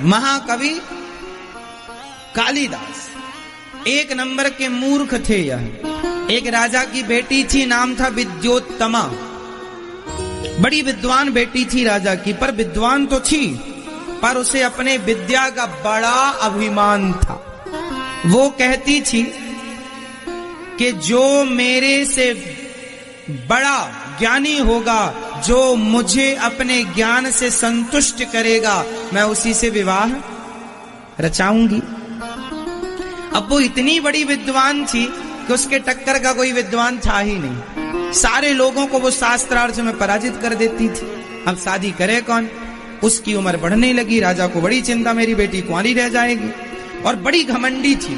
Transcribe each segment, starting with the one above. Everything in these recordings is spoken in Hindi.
महाकवि कालिदास एक नंबर के मूर्ख थे। यह एक राजा की बेटी थी, नाम था विद्योत्तमा। बड़ी विद्वान बेटी थी राजा की, पर विद्वान तो थी पर उसे अपने विद्या का बड़ा अभिमान था। वो कहती थी कि जो मेरे से बड़ा ज्ञानी होगा, जो मुझे अपने ज्ञान से संतुष्ट करेगा, मैं उसी से विवाह रचाऊंगी। अब वो इतनी बड़ी विद्वान थी कि उसके टक्कर का कोई विद्वान था ही नहीं। सारे लोगों को वो शास्त्रार्थ में पराजित कर देती थी। अब शादी करे कौन? उसकी उम्र बढ़ने लगी। राजा को बड़ी चिंता, मेरी बेटी कुंवारी रह जाएगी, और बड़ी घमंडी थी।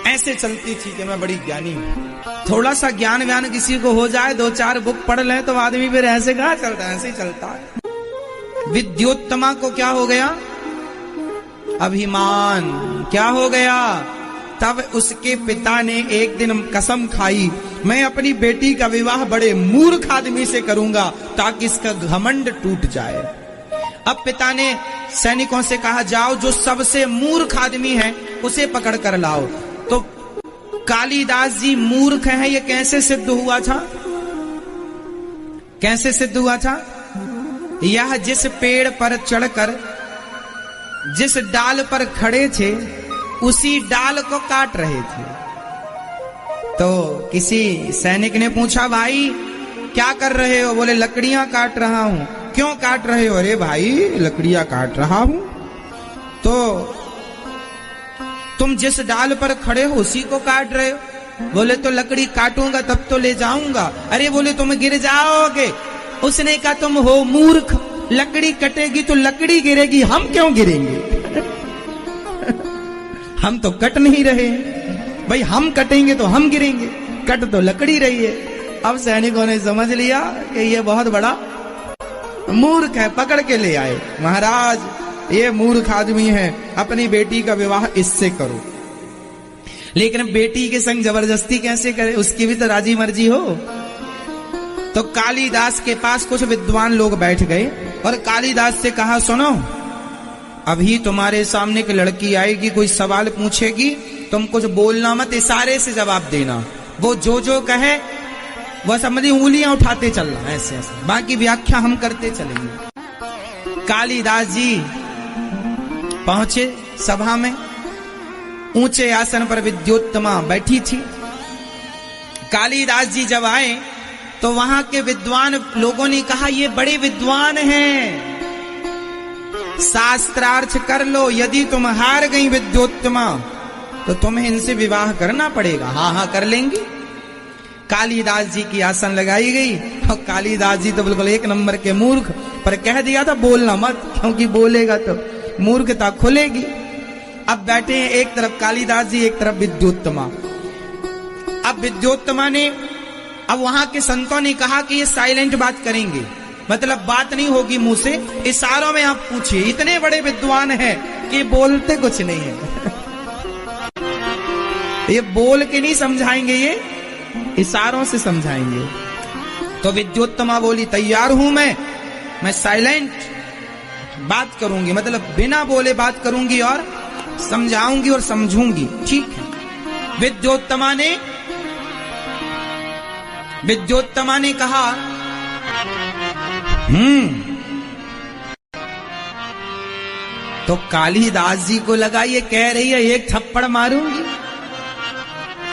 ऐसे चलती थी कि मैं बड़ी ज्ञानी हूं। थोड़ा सा ज्ञान व्यान किसी को हो जाए, 2-4 बुक पढ़ ले तो आदमी फिर ऐसे कहाँ चलता है, ऐसे ही चलता है। विद्योत्तमा को क्या हो गया? अभिमान। क्या हो गया? तब उसके पिता ने एक दिन कसम खाई, मैं अपनी बेटी का विवाह बड़े मूर्ख आदमी से करूंगा ताकि इसका घमंड टूट जाए। अब पिता ने सैनिकों से कहा, जाओ जो सबसे मूर्ख आदमी है उसे पकड़ कर लाओ। तो कालिदास जी मूर्ख हैं, ये कैसे सिद्ध हुआ था? कैसे सिद्ध हुआ था? यह जिस पेड़ पर चढ़कर जिस डाल पर खड़े थे उसी डाल को काट रहे थे। तो किसी सैनिक ने पूछा, भाई क्या कर रहे हो? बोले लकड़ियां काट रहा हूं। क्यों काट रहे हो? अरे भाई लकड़ियां काट रहा हूं। तो तुम जिस डाल पर खड़े हो उसी को काट रहे हो। बोले तो लकड़ी काटूंगा तब तो ले जाऊंगा। अरे बोले तुम गिर जाओगे। उसने कहा तुम हो मूर्ख, लकड़ी कटेगी तो लकड़ी गिरेगी, हम क्यों गिरेंगे? हम तो कट नहीं रहे भाई, हम कटेंगे तो हम गिरेंगे, कट तो लकड़ी रही है। अब सैनिकों ने समझ लिया कि ये बहुत बड़ा मूर्ख है, पकड़ के ले आए। महाराज ये मूर्ख आदमी है, अपनी बेटी का विवाह इससे करो। लेकिन बेटी के संग जबरदस्ती कैसे करे? उसकी भी तो राजी मर्जी हो। तो कालिदास के पास कुछ विद्वान लोग बैठ गए और कालिदास से कहा, सुनो अभी तुम्हारे सामने एक लड़की आएगी, कोई सवाल पूछेगी, तुम कुछ बोलना मत, इशारे से जवाब देना। वो जो कहे वह समझी उंगलियां उठाते चलना, ऐसे ऐसे, बाकी व्याख्या हम करते चलेंगे। कालिदास जी पहुंचे सभा में। ऊंचे आसन पर विद्योत्तमा बैठी थी। कालिदास जी जब आए तो वहां के विद्वान लोगों ने कहा, ये बड़े विद्वान हैं, शास्त्रार्थ कर लो। यदि तुम हार गई विद्योत्तमा तो तुम्हें इनसे विवाह करना पड़ेगा। हाँ हाँ कर लेंगी। कालिदास जी की आसन लगाई गई और कालिदास जी तो बिल्कुल एक नंबर के मूर्ख, पर कह दिया था बोलना मत, क्योंकि बोलेगा तो मूर्खता खुलेगी। अब बैठे हैं एक तरफ कालिदास जी, एक तरफ विद्योत्तमा। अब विद्योत्तमा ने, अब वहां के संतों ने कहा कि ये साइलेंट बात करेंगे, मतलब बात नहीं होगी मुंह से, इशारों में आप पूछिए। इतने बड़े विद्वान हैं कि बोलते कुछ नहीं है। ये बोल के नहीं समझाएंगे, ये इशारों से समझाएंगे। तो विद्योत्तमा बोली, तैयार हूं मैं साइलेंट बात करूंगी, मतलब बिना बोले बात करूंगी और समझाऊंगी और समझूंगी। ठीक है। विद्योत्तमा ने कहा, तो कालिदास जी को लगा ये कह रही है एक थप्पड़ मारूंगी,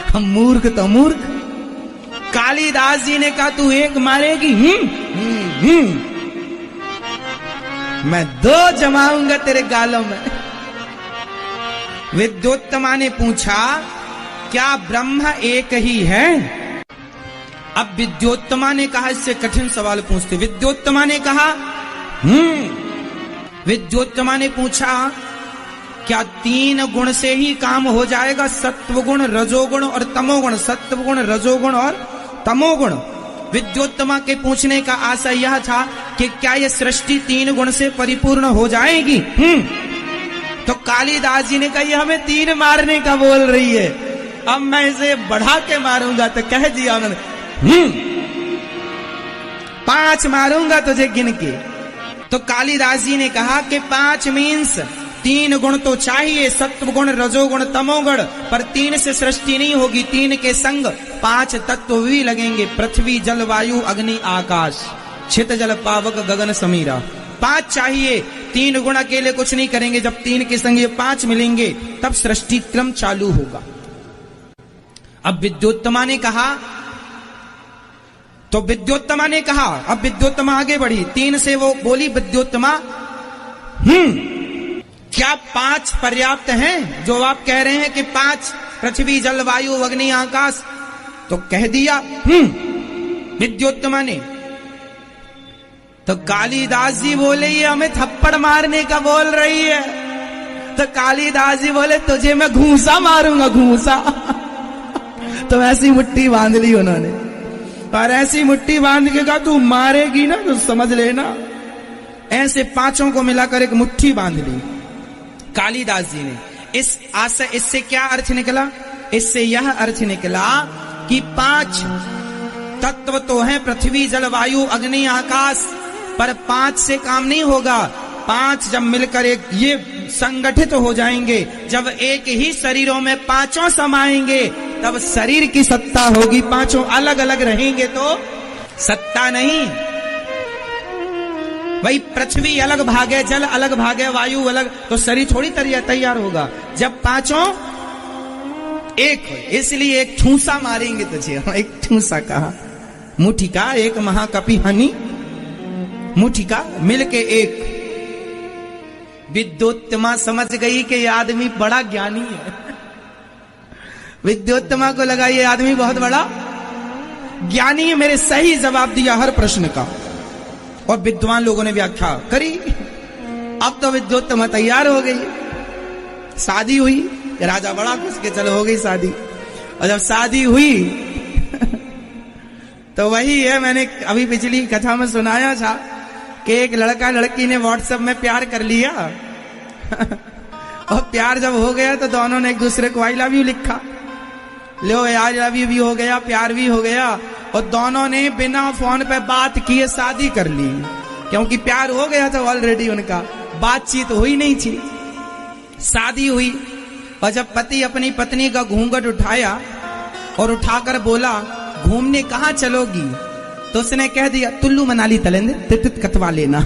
हम मूर्ख तो मूर्ख। कालिदास जी ने कहा, तू एक मारेगी? मैं 2 जमाऊंगा तेरे गालों में। विद्योत्तमा ने पूछा, क्या ब्रह्म एक ही है? अब विद्योत्तमा ने कहा, इससे कठिन सवाल पूछते। विद्योत्तमा ने कहा, विद्योत्तमा ने पूछा, क्या 3 गुण से ही काम हो जाएगा? सत्वगुण, रजोगुण और तमोगुण। सत्वगुण, रजोगुण और तमोगुण। विद्योत्तमा के पूछने का आशय यह था कि क्या यह सृष्टि 3 गुण से परिपूर्ण हो जाएगी? तो कालिदास जी ने कहा, यह हमें 3 मारने का बोल रही है, अब मैं इसे बढ़ा के मारूंगा। तो कह दिया उन्होंने, 5 मारूंगा तुझे गिन के। तो कालिदास जी ने कहा कि 5 मीन्स 3 गुण तो चाहिए, सत्व गुण, रजोगुण, तमोगुण, पर 3 से सृष्टि नहीं होगी। 3 के संग 5 तत्व भी लगेंगे, पृथ्वी जल वायु अग्नि आकाश, छित जल पावक गगन समीरा। 5 चाहिए, 3 गुण अकेले कुछ नहीं करेंगे। जब 3 के संग ये 5 मिलेंगे तब सृष्टि क्रम चालू होगा। अब विद्योत्तमा ने कहा, तो विद्योत्तमा ने कहा, अब विद्योत्तमा आगे बढ़ी। 3 से वो बोली विद्योत्तमा, क्या 5 पर्याप्त हैं? जो आप कह रहे हैं कि 5 पृथ्वी जल वायु अग्नि आकाश, तो कह दिया विद्योत्तमा ने। तो कालिदास जी बोले ये हमें थप्पड़ मारने का बोल रही है। तो कालिदास जी बोले तुझे मैं घूंसा मारूंगा, घूंसा। तो ऐसी मुट्ठी बांध ली उन्होंने, और ऐसी मुट्ठी बांध के कहा तू मारेगी ना तो समझ लेना। ऐसे 5 को मिलाकर एक मुट्ठी बांध ली कालिदास जी ने। इस आशय, इससे क्या अर्थ निकला? इससे यह अर्थ निकला कि 5 तत्व तो हैं, पृथ्वी जल वायु अग्नि आकाश, पर 5 से काम नहीं होगा। 5 जब मिलकर एक ये संगठित हो जाएंगे, जब एक ही शरीरों में 5 समाएंगे तब शरीर की सत्ता होगी। 5 अलग अलग रहेंगे तो सत्ता नहीं। भाई पृथ्वी अलग भागे, जल अलग भागे, वायु अलग, तो शरीर थोड़ी तैयार होगा। जब 5 एक हो, इसलिए एक ठूसा मारेंगे तुझे। एक ठूसा कहा, मुट्ठी का एक महाकपि हनी, मुट्ठी का मिलके एक। विद्योत्तमा समझ गई कि ये आदमी बड़ा ज्ञानी है। विद्योत्तमा को लगा ये आदमी बहुत बड़ा ज्ञानी है, मेरे सही जवाब दिया हर प्रश्न का। और विद्वान लोगों ने व्याख्या करी। अब तो विद्योत्तमा तैयार हो गई, शादी हुई, राजा बड़ा खुश के चलो हो गई शादी। और जब शादी हुई तो वही है, मैंने अभी पिछली कथा में सुनाया था कि एक लड़का लड़की ने व्हाट्सएप में प्यार कर लिया और प्यार जब हो गया तो दोनों ने एक दूसरे को आई लव यू लिखा। लो आई लव यू भी हो गया, प्यार भी हो गया, और दोनों ने बिना फोन पे बात किए शादी कर ली, क्योंकि प्यार हो गया था ऑलरेडी उनका, बातचीत हुई नहीं थी। शादी हुई, और जब पति अपनी पत्नी का घूंघट उठाया और उठाकर बोला घूमने कहाँ चलोगी, तो उसने कह दिया तुल्लू मनाली तलेंगे, तित कटवा लेना।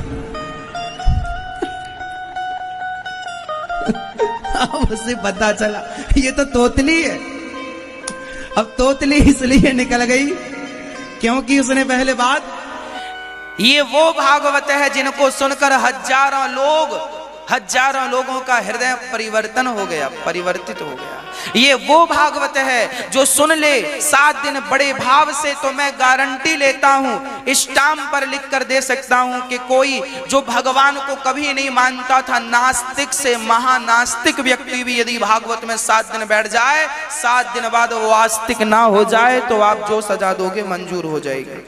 अब उसे पता चला ये तो तोतली है। अब तोतली इसलिए निकल गई क्योंकि उसने पहले बात, ये वो भागवत है जिनको सुनकर हजारों लोगों का हृदय परिवर्तन हो गया, परिवर्तित हो गया। ये वो भागवत है जो सुन ले 7 दिन बड़े भाव से, तो मैं गारंटी लेता हूं, स्टाम्प पर लिख कर दे सकता हूं कि कोई जो भगवान को कभी नहीं मानता था, नास्तिक से महानास्तिक व्यक्ति भी यदि भागवत में 7 दिन बैठ जाए, 7 दिन बाद वो आस्तिक ना हो जाए तो आप जो सजा दोगे मंजूर हो जाएगी।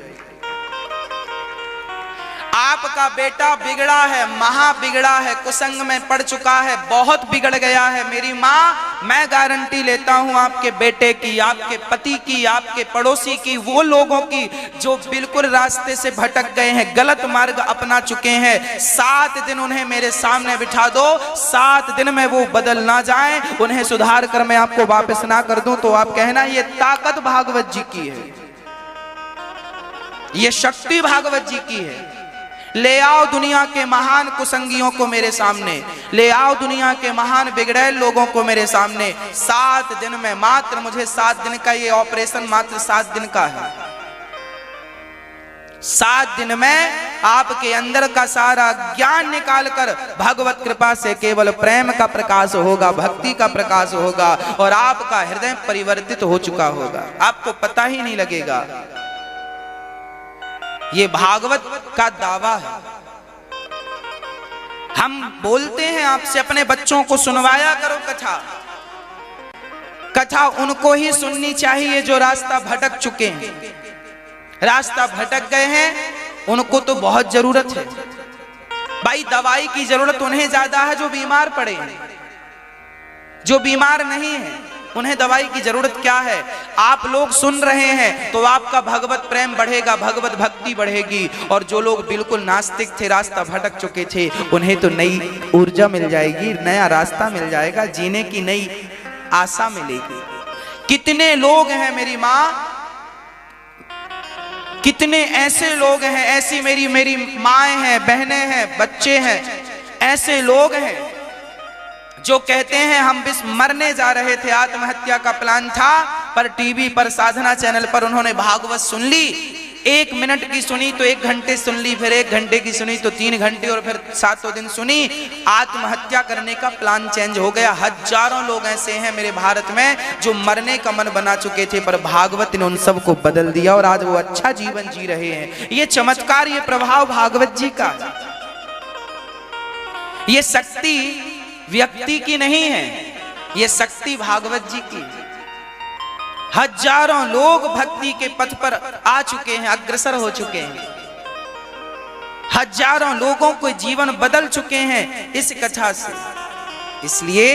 आपका बेटा बिगड़ा है, महा बिगड़ा है, कुसंग में पड़ चुका है, बहुत बिगड़ गया है। मेरी माँ, मैं गारंटी लेता हूं आपके बेटे की, आपके पति की, आपके पड़ोसी की, वो लोगों की जो बिल्कुल रास्ते से भटक गए हैं, गलत मार्ग अपना चुके हैं, 7 दिन उन्हें मेरे सामने बिठा दो, 7 दिन में वो बदल ना जाए, उन्हें सुधार कर मैं आपको वापस ना कर दूं, तो आप कहना ये ताकत भागवत जी की है, ये शक्ति भागवत जी की है। ले आओ दुनिया के महान कुसंगियों को मेरे सामने, ले आओ दुनिया के महान बिगड़ैल लोगों को मेरे सामने। 7 दिन में, मात्र मुझे 7 दिन का ये ऑपरेशन मात्र 7 दिन का है। 7 दिन में आपके अंदर का सारा ज्ञान निकालकर भगवत कृपा से केवल प्रेम का प्रकाश होगा, भक्ति का प्रकाश होगा, और आपका हृदय परिवर्तित हो चुका होगा, आपको पता ही नहीं लगेगा। ये भागवत का दावा है। हम बोलते हैं आपसे, अपने बच्चों को सुनवाया करो कथा। कथा उनको ही सुननी चाहिए जो रास्ता भटक चुके हैं। रास्ता भटक गए हैं उनको तो बहुत जरूरत है भाई, दवाई की जरूरत उन्हें ज्यादा है जो बीमार पड़े हैं। जो बीमार नहीं है उन्हें दवाई की जरूरत क्या है? आप लोग सुन रहे हैं तो आपका भगवत प्रेम बढ़ेगा, भगवत भक्ति बढ़ेगी। और जो लोग बिल्कुल नास्तिक थे, रास्ता भटक चुके थे, उन्हें तो नई ऊर्जा मिल जाएगी, नया रास्ता मिल जाएगा, जीने की नई आशा मिलेगी। कितने लोग हैं मेरी माँ, कितने ऐसे लोग हैं, ऐसी मेरी माएँ हैं, बहनें हैं, बच्चे हैं, ऐसे लोग हैं जो कहते हैं हम बस मरने जा रहे थे, आत्महत्या का प्लान था, पर टीवी पर साधना चैनल पर उन्होंने भागवत सुन ली। 1 मिनट की सुनी तो 1 घंटे सुन ली, फिर 1 घंटे की सुनी तो 3 घंटे, और फिर 7 दिन सुनी। आत्महत्या करने का प्लान चेंज हो गया। हजारों लोग ऐसे हैं मेरे भारत में जो मरने का मन बना चुके थे, पर भागवत ने उन सबको बदल दिया और आज वो अच्छा जीवन जी रहे हैं। ये चमत्कार, ये प्रभाव भागवत जी का। ये शक्ति व्यक्ति की नहीं है, ये शक्ति भागवत जी की। हजारों लोग भक्ति के पथ पर आ चुके हैं, अग्रसर हो चुके हैं। हजारों लोगों को जीवन बदल चुके हैं इस कथा से। इसलिए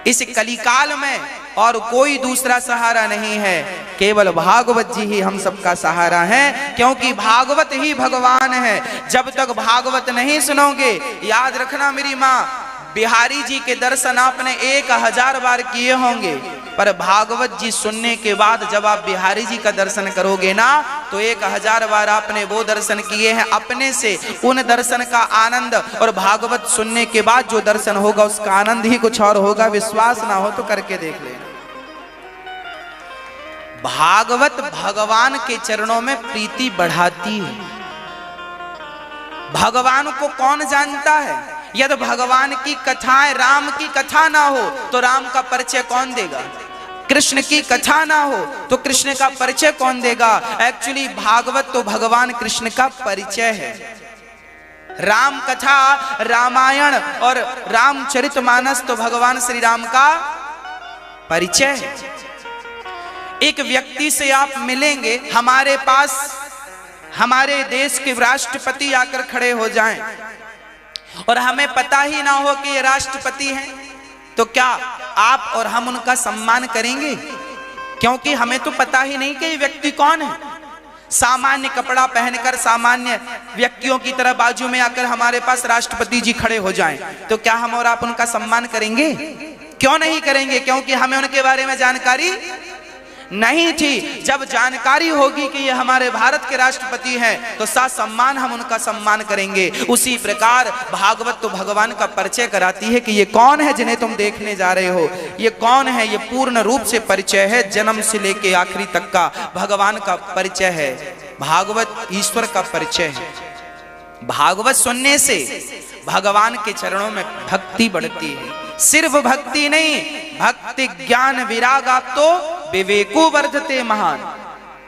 इस कलिकाल में और कोई दूसरा सहारा नहीं है, केवल भागवत जी ही हम सबका सहारा है, क्योंकि भागवत ही भगवान है। जब तक भागवत नहीं सुनोगे, याद रखना मेरी माँ, बिहारी जी के दर्शन आपने 1000 बार किए होंगे, पर भागवत जी सुनने के बाद जब आप बिहारी जी का दर्शन करोगे ना, तो 1000 बार आपने वो दर्शन किए हैं अपने से। उन दर्शन का आनंद और भागवत सुनने के बाद जो दर्शन होगा उसका आनंद ही कुछ और होगा। विश्वास ना हो तो करके देख लेना। भागवत भगवान के चरणों में प्रीति बढ़ाती है। भगवान को कौन जानता है? यदि भगवान की कथाएं, राम की कथा ना हो तो राम का परिचय कौन देगा? कृष्ण की कथा ना हो तो कृष्ण का परिचय कौन देगा? एक्चुअली भागवत तो भगवान कृष्ण का परिचय है। राम कथा, रामायण और रामचरितमानस तो भगवान श्री राम का परिचय है। एक व्यक्ति से आप मिलेंगे, हमारे पास हमारे देश के राष्ट्रपति आकर खड़े हो जाएं और हमें पता ही ना हो कि ये राष्ट्रपति हैं, तो क्या आप और हम उनका सम्मान करेंगे? क्योंकि हमें तो पता ही नहीं कि ये व्यक्ति कौन है। सामान्य कपड़ा पहनकर सामान्य व्यक्तियों की तरह बाजू में आकर हमारे पास राष्ट्रपति जी खड़े हो जाएं, तो क्या हम और आप उनका सम्मान करेंगे? क्यों नहीं करेंगे? क्योंकि हमें उनके बारे में जानकारी नहीं थी। जब जानकारी होगी कि ये हमारे भारत के राष्ट्रपति हैं, तो साथ सम्मान हम उनका सम्मान करेंगे। उसी प्रकार भागवत तो भगवान का परिचय कराती है कि ये कौन है जिन्हें तुम देखने जा रहे हो, ये कौन है। ये पूर्ण रूप से परिचय है, जन्म से लेके आखिरी तक का भगवान का परिचय है। भागवत ईश्वर का परिचय है। भागवत सुनने से भगवान के चरणों में भक्ति बढ़ती है। सिर्फ भक्ति नहीं, भक्ति ज्ञान विराग आप तो विवेको वर्धते महान।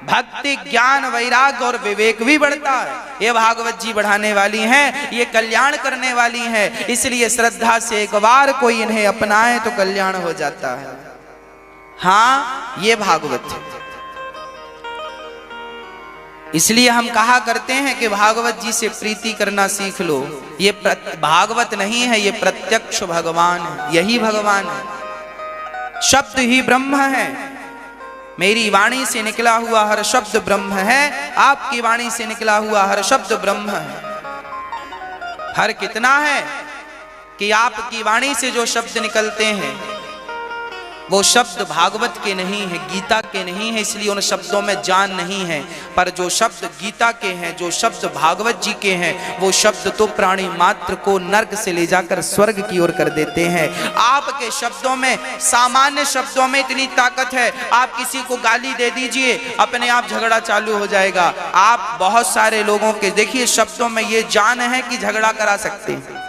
भक्ति ज्ञान वैराग और विवेक भी बढ़ता है। ये भागवत जी बढ़ाने वाली हैं, ये कल्याण करने वाली हैं। इसलिए श्रद्धा से एक बार कोई इन्हें अपनाए तो कल्याण हो जाता है। हाँ, ये भागवत है। इसलिए हम कहा करते हैं कि भागवत जी से प्रीति करना सीख लो। ये भागवत नहीं है, ये प्रत्यक्ष भगवान है, यही भगवान है। शब्द ही ब्रह्म है। मेरी वाणी से निकला हुआ हर शब्द ब्रह्म है, आपकी वाणी से निकला हुआ हर शब्द ब्रह्म है। हर कितना है कि आपकी वाणी से जो शब्द निकलते हैं वो शब्द भागवत के नहीं है, गीता के नहीं है, इसलिए उन शब्दों में जान नहीं है। पर जो शब्द गीता के हैं, जो शब्द भागवत जी के हैं, वो शब्द तो प्राणी मात्र को नर्क से ले जाकर स्वर्ग की ओर कर देते हैं। आपके शब्दों में, सामान्य शब्दों में इतनी ताकत है, आप किसी को गाली दे दीजिए, अपने आप झगड़ा चालू हो जाएगा। आप बहुत सारे लोगों के देखिए शब्दों में ये जान है कि झगड़ा करा सकते हैं।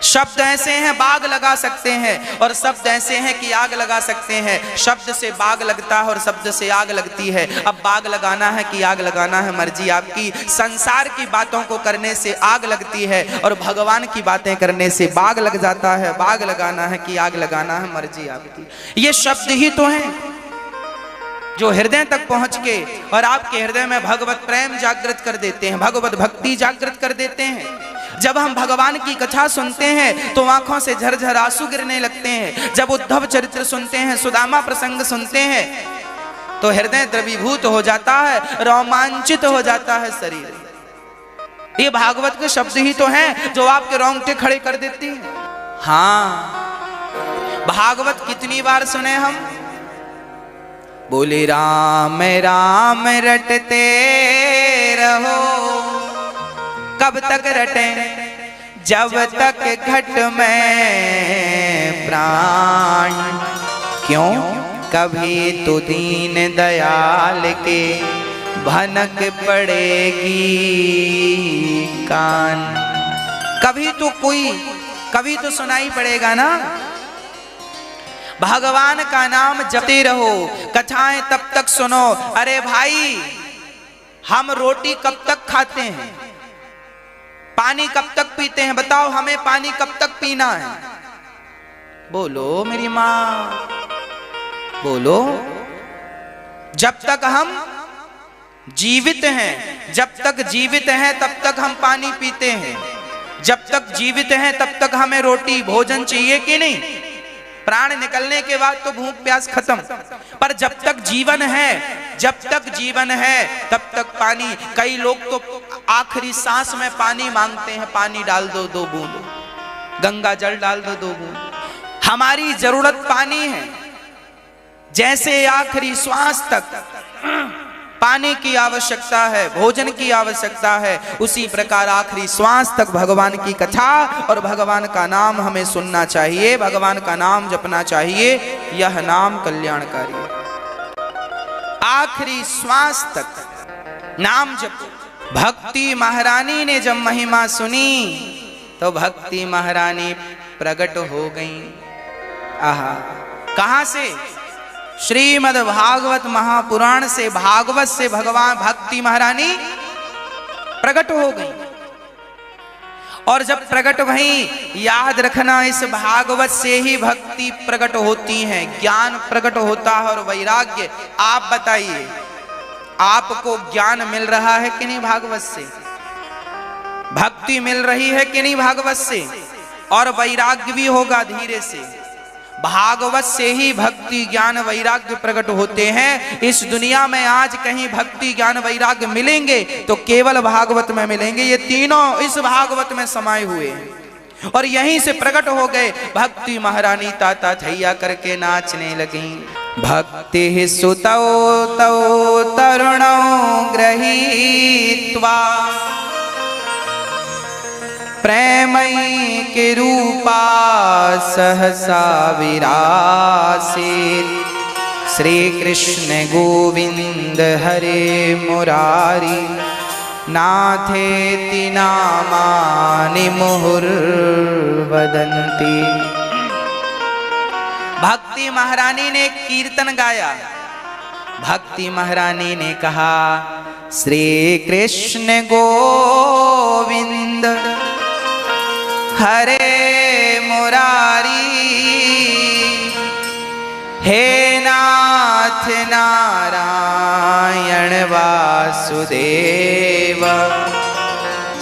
शब्द ऐसे हैं बाग लगा सकते हैं, और शब्द ऐसे हैं कि आग लगा सकते हैं। शब्द से बाग लगता है और शब्द से आग लगती है। अब बाग लगाना है कि आग लगाना है, मर्जी आपकी। संसार की बातों को करने से आग लगती है और भगवान की बातें करने से बाग लग जाता है। बाग लगाना है कि आग लगाना है, मर्जी आपकी। ये शब्द ही तो हैं जो हृदय तक पहुंच के और आपके हृदय में भगवत प्रेम जागृत कर देते हैं, भगवत भक्ति जागृत कर देते हैं। जब हम भगवान की कथा सुनते हैं तो आंखों से झरझर आंसू गिरने लगते हैं। जब उद्धव चरित्र सुनते हैं, सुदामा प्रसंग सुनते हैं तो हृदय द्रवीभूत हो जाता है, रोमांचित हो जाता है शरीर। ये भागवत के शब्द ही तो हैं जो आपके रोंगटे खड़े कर देती हैं। हाँ, भागवत कितनी बार सुने हम? बोले राम राम रटते रहो, कब तक रटे? जब तक घट में प्राण। क्यों? कभी तो दीन दयाल के भनक पड़ेगी कान। कभी तो सुनाई पड़ेगा ना। भगवान का नाम जपते रहो, कथाएं तब तक सुनो। अरे भाई, हम रोटी कब तक खाते हैं? पानी कब तक पीते हैं? बताओ, हमें पानी कब तक पीना है? बोलो मेरी माँ, बोलो। जब तक हम जीवित हैं, जब तक जीवित हैं तब तक हम पानी पीते हैं। जब तक जीवित हैं तब तक हमें रोटी भोजन चाहिए कि नहीं? प्राण निकलने के बाद तो भूख प्यास खत्म, पर जब तक जीवन है, जब तक जीवन है तब तक पानी। कई लोग तो आखिरी सांस में पानी मांगते हैं, पानी डाल दो 2 बूंद, गंगा जल डाल दो 2 बूंद। हमारी जरूरत पानी है। जैसे आखिरी श्वास तक पानी की आवश्यकता है, भोजन की आवश्यकता है, उसी प्रकार आखिरी श्वास तक भगवान की कथा और भगवान का नाम हमें सुनना चाहिए, भगवान का नाम जपना चाहिए। यह नाम कल्याणकारी है। आखिरी श्वास तक नाम जपो। भक्ति महारानी ने जब महिमा सुनी तो भक्ति महारानी प्रकट हो गई। आहा, कहां से? श्रीमद् भागवत महापुराण से, भागवत से भगवान भक्ति महारानी प्रकट हो गई। और जब प्रकट भई, याद रखना, इस भागवत से ही भक्ति प्रकट होती है, ज्ञान प्रकट होता है और वैराग्य। आप बताइए, आपको ज्ञान मिल रहा है कि नहीं भागवत से? भक्ति मिल रही है कि नहीं भागवत से? और वैराग्य भी होगा धीरे से। भागवत से ही भक्ति ज्ञान वैराग्य प्रकट होते हैं। इस दुनिया में आज कहीं भक्ति ज्ञान वैराग्य मिलेंगे तो केवल भागवत में मिलेंगे। ये तीनों इस भागवत में समाये हुए हैं और यहीं से प्रकट हो गए। भक्ति महारानी ताता थैया करके नाचने लगी। भक्ति सुतौ तौ तरुणौ गृहीत्वा प्रेमई के रूपा सहसा विरासित। श्री कृष्ण गोविंद हरे मुरारी नाथेति नामानि मुहुर्वदन्ति। भक्ति महारानी ने कीर्तन गाया। भक्ति महारानी ने कहा, श्री कृष्ण गोविंद हरे मुरारी, हे नाथ नारायण वासुदेव।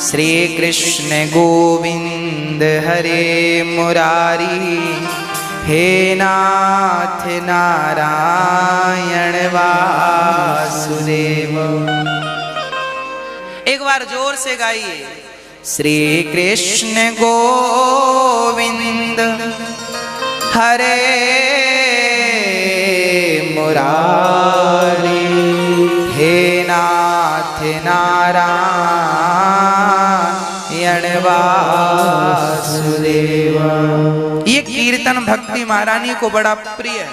श्री कृष्ण गोविंद हरे मुरारी, हे नाथ नारायण वासुदेव। एक बार जोर से गाइए। श्री कृष्ण गोविंद हरे मुरारी, हे नाथ नारायण वासुदेव। ये कीर्तन भक्ति महारानी को बड़ा प्रिय है।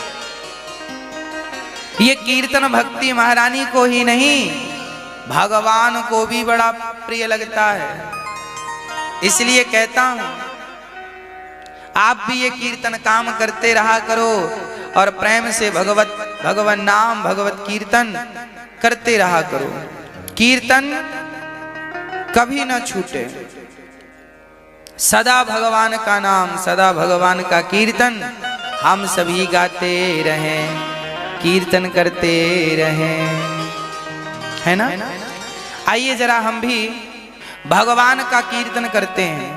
ये कीर्तन भक्ति महारानी को ही नहीं, भगवान को भी बड़ा प्रिय लगता है। इसलिए कहता हूं, आप भी ये कीर्तन काम करते रहा करो और प्रेम से भगवत नाम भगवत कीर्तन करते रहा करो। कीर्तन कभी न छूटे। सदा भगवान का नाम, सदा भगवान का कीर्तन हम सभी गाते रहें, कीर्तन करते रहें, है ना? आइए जरा हम भी भगवान का कीर्तन करते हैं,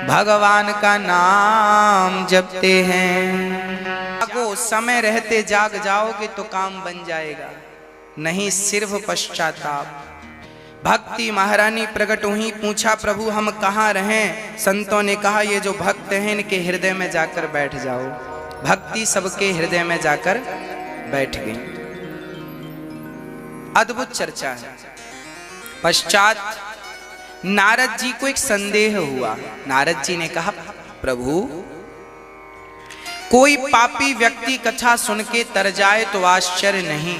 भगवान का नाम जपते हैं। जागो, समय रहते जाग जाओगे तो काम बन जाएगा, नहीं सिर्फ पश्चाताप। भक्ति महारानी प्रकट हुई, पूछा प्रभु हम कहाँ रहें? संतों ने कहा ये जो भक्त हैं इनके हृदय में जाकर बैठ जाओ। भक्ति सबके हृदय में जाकर बैठ गई। अद्भुत चर्चा है। पश्चात नारद जी को एक संदेह हुआ। नारद जी ने कहा प्रभु कोई पापी व्यक्ति कथा सुन के तर जाए तो आश्चर्य नहीं,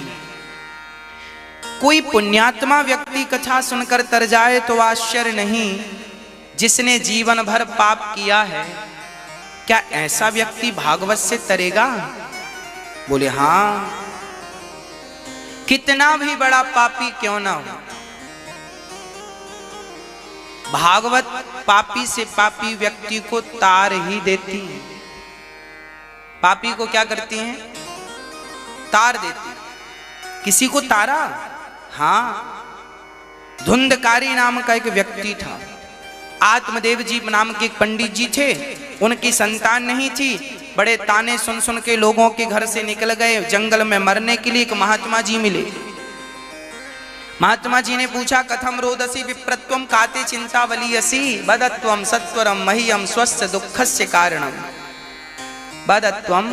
कोई पुण्यात्मा व्यक्ति कथा सुनकर तर जाए तो आश्चर्य नहीं। जिसने जीवन भर पाप किया है क्या ऐसा व्यक्ति भागवत से तरेगा? बोले हां, कितना भी बड़ा पापी क्यों ना हो, भागवत पापी से पापी व्यक्ति को तार ही देती है। पापी को क्या करती हैं? तार देती। किसी को तारा? हाँ, धुंधकारी नाम का एक व्यक्ति था। आत्मदेव जी नाम के एक पंडित जी थे, उनकी संतान नहीं थी। बड़े ताने सुन सुन के लोगों के घर से निकल गए जंगल में मरने के लिए। एक महात्मा जी मिले। महात्मा जी ने पूछा कथम रोदसी विप्रत्वम काते चिंतावलीयसी बदत्वम सत्वरम मह्यम स्वस्य दुःखस्य कारणम। बदत्वम,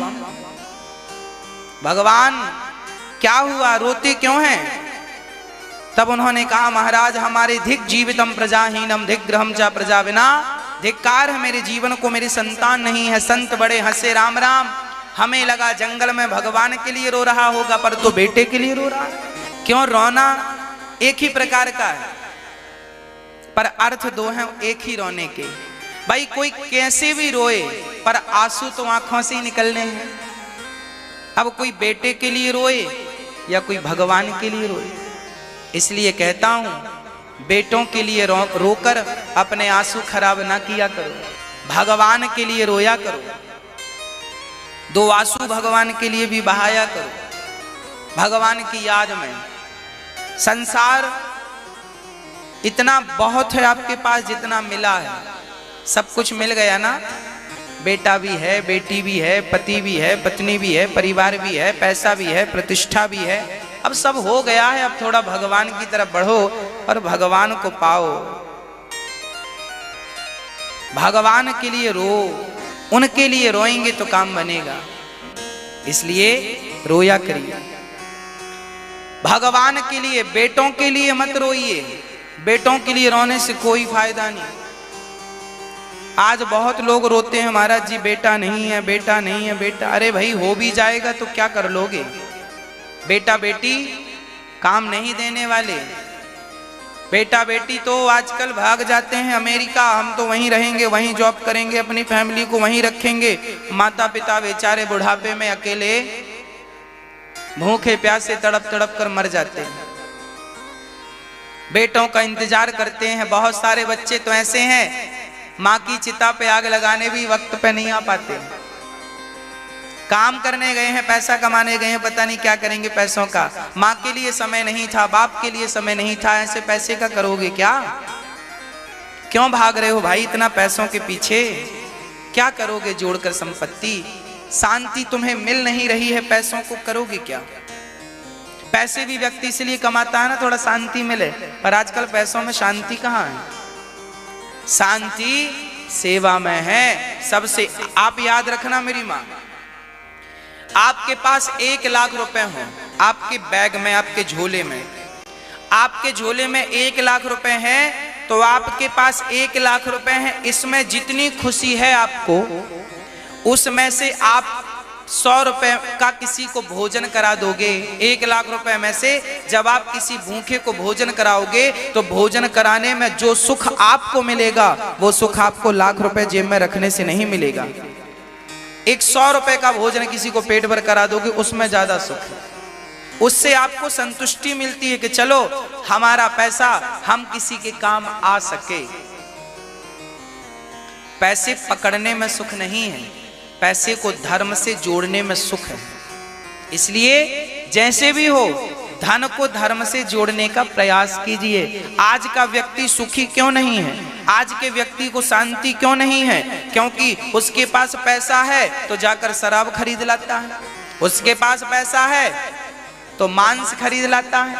भगवान क्या हुआ, रोते क्यों हैं? तब उन्होंने कहा महाराज हमारे धिक जीवितम प्रजाहीनम धिक ग्रहम चा प्रजा विना। धिक्कार है मेरे जीवन को, मेरी संतान नहीं है। संत बड़े हंसे राम राम। हमें लगा जंगल में भगवान के लिए रो रहा होगा, पर तो बेटे के लिए रो रहा है। क्यों? रोना एक ही प्रकार का है पर अर्थ दो हैं एक ही रोने के। भाई कोई कैसे भी रोए पर आंसू तो आंखों से ही निकलने हैं। अब कोई बेटे के लिए रोए या कोई भगवान के लिए रोए। इसलिए कहता हूं बेटों के लिए रोकर अपने आंसू खराब ना किया करो, भगवान के लिए रोया करो। दो आंसू भगवान के लिए भी बहाया करो, भगवान की याद में। संसार इतना बहुत है आपके पास, जितना मिला है सब कुछ मिल गया ना। बेटा भी है, बेटी भी है, पति भी है, पत्नी भी है, परिवार भी है, पैसा भी है, प्रतिष्ठा भी है, अब सब हो गया है। अब थोड़ा भगवान की तरफ बढ़ो और भगवान को पाओ। भगवान के लिए रो, उनके लिए रोएंगे तो काम बनेगा। इसलिए रोया करिए भगवान के लिए। बेटों के लिए मत रोइए, बेटों के लिए रोने से कोई फायदा नहीं। आज बहुत लोग रोते हैं महाराज जी बेटा नहीं है, बेटा नहीं है, बेटा। अरे भाई हो भी जाएगा तो क्या कर लोगे? बेटा बेटी काम नहीं देने वाले। बेटा बेटी तो आजकल भाग जाते हैं अमेरिका, हम तो वहीं रहेंगे, वहीं जॉब करेंगे, अपनी फैमिली को वहीं रखेंगे। माता पिता बेचारे बुढ़ापे में अकेले भूखे प्यासे तड़प तड़प कर मर जाते हैं। बेटों का इंतजार करते हैं। बहुत सारे बच्चे तो ऐसे हैं माँ की चिता पे आग लगाने भी वक्त पे नहीं आ पाते। काम करने गए हैं, पैसा कमाने गए हैं, पता नहीं क्या करेंगे पैसों का। माँ के लिए समय नहीं था, बाप के लिए समय नहीं था। ऐसे पैसे का करोगे क्या? क्यों भाग रहे हो भाई इतना पैसों के पीछे? क्या करोगे जोड़कर संपत्ति? शांति तुम्हें मिल नहीं रही है, पैसों को करोगे क्या? पैसे भी व्यक्ति इसलिए कमाता है ना थोड़ा शांति मिले, पर आजकल पैसों में शांति कहाँ है? शांति सेवा में है सबसे। आप याद रखना मेरी माँ, आपके पास 1 लाख रुपए हो, आपके बैग में, आपके झोले में, आपके झोले में 1 लाख रुपए हैं, तो आपके पास 1 लाख रुपए हैं। इसमें जितनी खुशी है आपको, उसमें से आप 100 रुपए का किसी को भोजन करा दोगे। 1 लाख रुपए में से जब आप किसी भूखे को भोजन कराओगे तो भोजन कराने में जो सुख आपको मिलेगा वो सुख आपको लाख रुपए जेब में रखने से नहीं मिलेगा। 100 रुपए का भोजन किसी को पेट भर करा दोगे उसमें ज्यादा सुख है। उससे आपको संतुष्टि मिलती है कि चलो हमारा पैसा हम किसी के काम आ सके। पैसे पकड़ने में सुख नहीं है, पैसे को धर्म से जोड़ने में सुख है। इसलिए जैसे भी हो धन को धर्म से जोड़ने का प्रयास कीजिए। आज का व्यक्ति व्यक्ति सुखी क्यों नहीं है, आज के व्यक्ति को शांति क्यों नहीं है? क्योंकि उसके पास पैसा है तो जाकर शराब खरीद लाता है, उसके पास पैसा है तो मांस खरीद लाता है,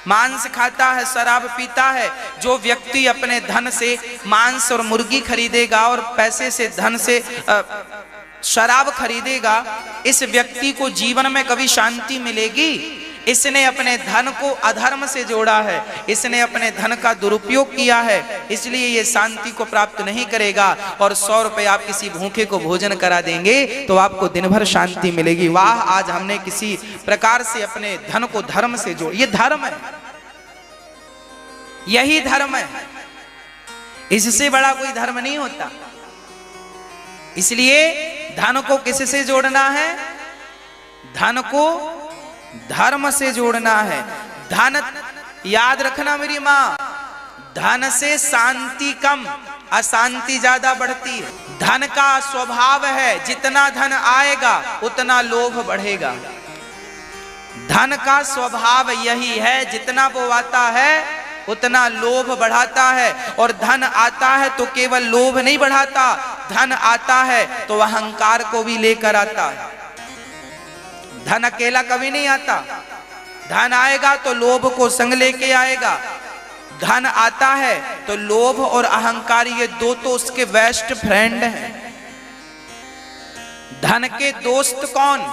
मांस खाता है, शराब पीता है। जो व्यक्ति अपने धन से मांस और मुर्गी खरीदेगा और पैसे से धन से शराब खरीदेगा, इस व्यक्ति को जीवन में कभी शांति मिलेगी? इसने अपने धन को अधर्म से जोड़ा है, इसने अपने धन का दुरुपयोग किया है, इसलिए ये शांति को प्राप्त नहीं करेगा। और 100 रुपए आप किसी भूखे को भोजन करा देंगे तो आपको दिन भर शांति मिलेगी। वाह, आज हमने किसी प्रकार से अपने धन को धर्म से जोड़, ये धर्म है, यही धर्म है, इससे बड़ा कोई धर्म नहीं होता। इसलिए धन को किससे जोड़ना है? धन को धर्म से जोड़ना है। धन, याद रखना मेरी मां, धन से शांति कम, अशांति ज्यादा बढ़ती है। धन का स्वभाव है, जितना धन आएगा उतना लोभ बढ़ेगा। धन का स्वभाव यही है, जितना वो आता है उतना लोभ बढ़ाता है। और धन आता है तो केवल लोभ नहीं बढ़ाता, धन आता है तो अहंकार को भी लेकर आता है। धन अकेला कभी नहीं आता, धन आएगा तो लोभ को संग लेके आएगा। धन आता है तो लोभ और अहंकार, ये दो तो उसके बेस्ट फ्रेंड हैं। धन के दोस्त कौन?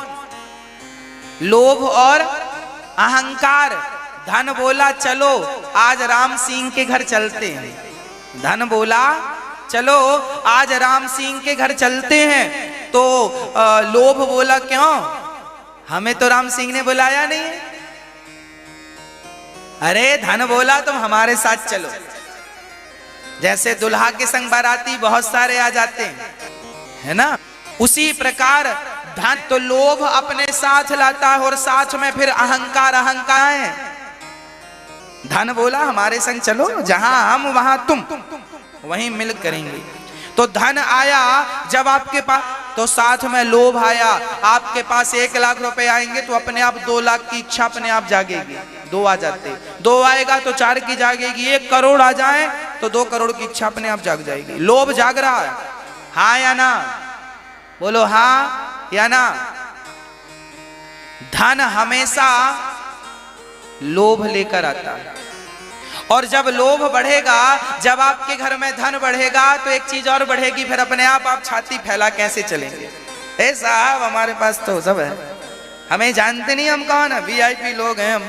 लोभ और अहंकार। धन बोला चलो आज राम सिंह के घर चलते हैं, धन बोला चलो आज राम सिंह के घर चलते हैं, तो लोभ बोला क्यों, हमें तो राम सिंह ने बुलाया नहीं है। अरे धन बोला तुम हमारे साथ चलो। जैसे दुल्हा के संग बाराती बहुत सारे आ जाते हैं, है ना, उसी प्रकार धन तो लोभ अपने साथ लाता है और साथ में फिर अहंकार, अहंकार है। धन बोला हमारे संग चलो, जहां हम वहां तुम, वहीं मिल करेंगे। तो धन आया जब आपके पास, तो साथ में लोभ आया। आपके पास 1 लाख रुपए आएंगे तो अपने आप 2 लाख की इच्छा अपने आप जागेगी। 2 आ जाते, 2 आएगा तो 4 की जागेगी। 1 करोड़ आ जाए तो 2 करोड़ की इच्छा अपने आप जाग जाएगी। लोभ जाग रहा है, हाँ या ना? बोलो हाँ या ना? धन हमेशा लोभ लेकर आता है। और जब लोभ बढ़ेगा, जब आपके घर में धन बढ़ेगा तो एक चीज और बढ़ेगी, फिर अपने आप छाती फैला कैसे चलेंगे? ए साहब हमारे पास तो सब है, हमें जानते नहीं हम कौन है, VIP लोग हैं हम,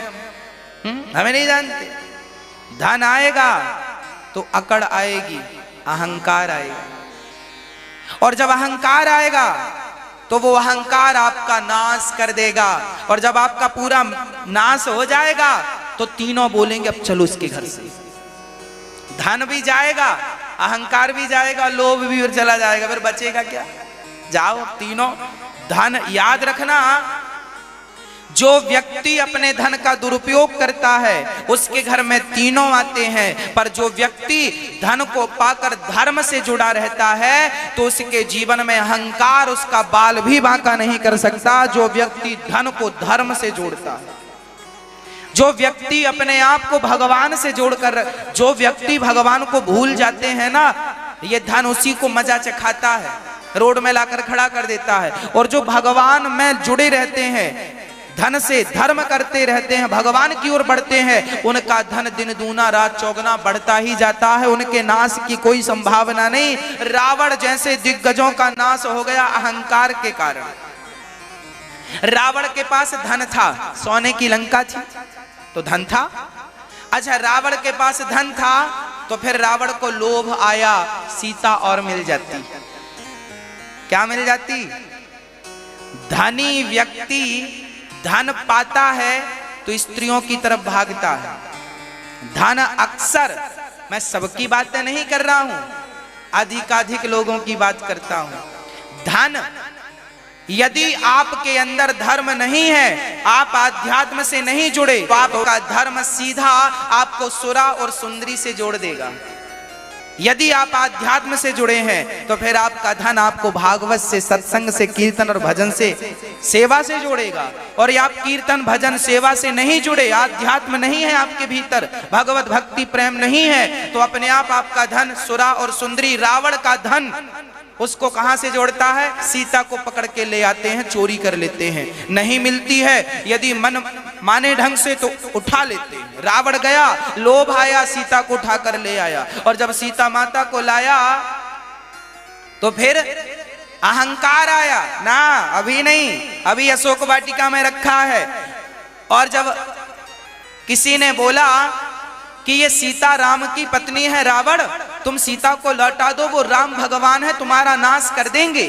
हमें नहीं जानते। धन आएगा तो अकड़ आएगी, अहंकार आएगा। और जब अहंकार आएगा तो वो अहंकार आपका नाश कर देगा। और जब आपका पूरा नाश हो जाएगा तो तीनों बोलेंगे अब चलो इसके घर से। धन भी जाएगा, अहंकार भी जाएगा, लोभ भी चला जाएगा, फिर बचेगा क्या? जाओ तीनों। धन याद रखना, जो व्यक्ति अपने धन का दुरुपयोग करता है उसके घर में तीनों आते हैं। पर जो व्यक्ति धन को पाकर धर्म से जुड़ा रहता है तो उसके जीवन में अहंकार उसका बाल भी बांका नहीं कर सकता। जो व्यक्ति धन को धर्म से जोड़ता है, जो व्यक्ति अपने आप को भगवान से जोड़कर, जो व्यक्ति भगवान को भूल जाते हैं ना, ये धन उसी को मजा चखाता है, रोड में लाकर खड़ा कर देता है। और जो भगवान में जुड़े रहते हैं, धन से धर्म करते रहते हैं, भगवान की ओर बढ़ते हैं, उनका धन दिन दूना रात चौगुना बढ़ता ही जाता है। उनके नाश की कोई संभावना नहीं। रावण जैसे दिग्गजों का नाश हो गया अहंकार के कारण। रावण के पास धन था, सोने की लंका थी तो धन था। अच्छा, रावण के पास धन था तो फिर रावण को लोभ आया, सीता और मिल जाती। क्या मिल जाती? धनी व्यक्ति धन पाता है तो स्त्रियों की तरफ भागता है। धन अक्सर, मैं सबकी बातें नहीं कर रहा हूं, अधिकाधिक लोगों की बात करता हूं। धन, यदि आपके अंदर धर्म नहीं है, आप आध्यात्म से नहीं जुड़े, तो आपका धर्म सीधा आपको सुरा और सुंदरी से जोड़ देगा। यदि आप आध्यात्म से जुड़े हैं तो फिर आपका धन आपको भागवत से, सत्संग से, कीर्तन और भजन से, सेवा से जोड़ेगा। और ये आप कीर्तन भजन सेवा से नहीं जुड़े, आध्यात्म नहीं है आपके भीतर, भगवत भक्ति प्रेम नहीं है, तो अपने आप आपका धन सुरा और सुंदरी रावण का धन उसको कहां से जोड़ता है? सीता को पकड़ के ले आते हैं, चोरी कर लेते हैं, नहीं मिलती है, यदि मन माने ढंग से तो उठा लेते हैं। रावण गया, लोभ आया, सीता को उठा कर ले आया, और जब सीता माता को लाया तो फिर अहंकार आया ना, अभी नहीं, अभी अशोक वाटिका में रखा है। और जब किसी ने बोला कि ये सीता राम की पत्नी है, रावण तुम सीता को लौटा दो, वो राम भगवान है, तुम्हारा नाश कर देंगे,